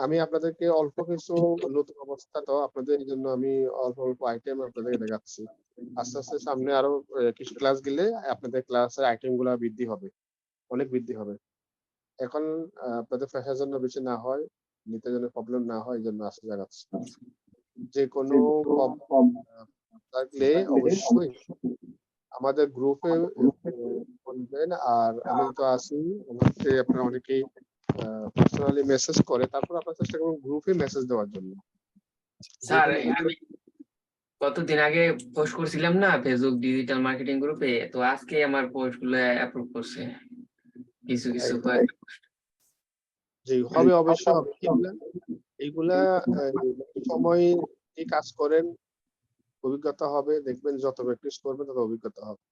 আমি আপনাদেরকে অল্প কিছু নতুন অবস্থা, তো আপনাদের এই জন্য আমি অল্প অল্প আইটেম আপনাদেরকে দেখাচ্ছি। আস্তে আস্তে সামনে আরো কিছু ক্লাস গেলে আপনাদের ক্লাসের আইটেম গুলা বৃদ্ধি হবে, অনেক বৃদ্ধি হবে। এখন আপনাদের ফ্রেশার জন্য বেশি না হয়, নিতে জন্য প্রবলেম না হয়, এই জন্য আসতে দেখাচ্ছি। যে কোনো থাকলে অবশ্যই আমাদের গ্রুপে বলবেন। আর আমি তো আছি, আমাকে আপনারা অনেকেই পার্সোনালি মেসেজ করে, তারপর আপনারা চেষ্টা করুন গ্রুপে মেসেজ দেওয়ার জন্য। স্যার আমি কতদিন আগে পোস্ট করছিলাম না ফেসবুক ডিজিটাল মার্কেটিং গ্রুপে, তো আজকে আমার পোস্ট গুলো অ্যাপ্রুভ করছে কিছু কিছু। জি হবে, অবশ্যই হবে। এইগুলা সময় কি কাজ করেন, অভিজ্ঞতা হবে, দেখবেন যত প্র্যাকটিস করবেন তত অভিজ্ঞতা হবে।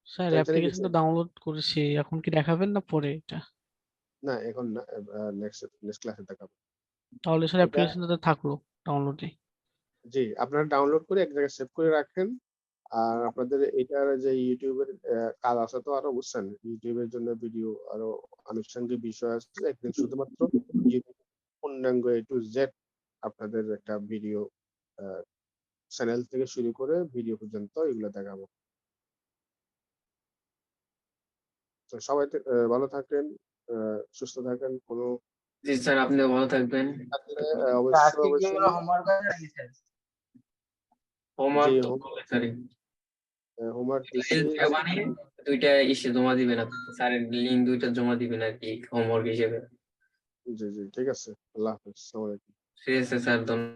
স্যার অ্যাপ্লিকেশনটা ডাউনলোড করেছি, এখন কি দেখাবেন না পরে এটা? না এখন না, নেক্সট ক্লাসে দেখাবো। তাহলে স্যার অ্যাপ্লিকেশনটা থাকলো ডাউনলোডে। জি, আপনারা ডাউনলোড করে এক জায়গায় সেভ করে রাখেন। আর আপনাদের এটার যে ইউটিউবের কাজ আছে তো আরো, বুঝছেন, ইউটিউবের জন্য ভিডিও আরো আনুষঙ্গিক বিষয় আছে, একদিন শুধুমাত্র পূর্ণাঙ্গ A to Z আপনাদের একটা ভিডিও চ্যানেল থেকে শুরু করে ভিডিও পর্যন্ত এগুলো দেখাবো। তো সবাই ভালো থাকেন, সুস্থ থাকেন। কোনো জি স্যার, আপনিও ভালো থাকবেন। অবশ্যই হোমওয়ার্ক তো করলে স্যার, হোমওয়ার্ক বানিয়ে দুইটা ইসে জমা দিবেন আপনি, স্যারের লিংক দুইটা জমা দিবেন আর কি হোমওয়ার্ক হিসেবে। জি জি, ঠিক আছে। আল্লাহ হাফেজ, আসসালামু আলাইকুম। ঠিক আছে স্যার, ধন্যবাদ।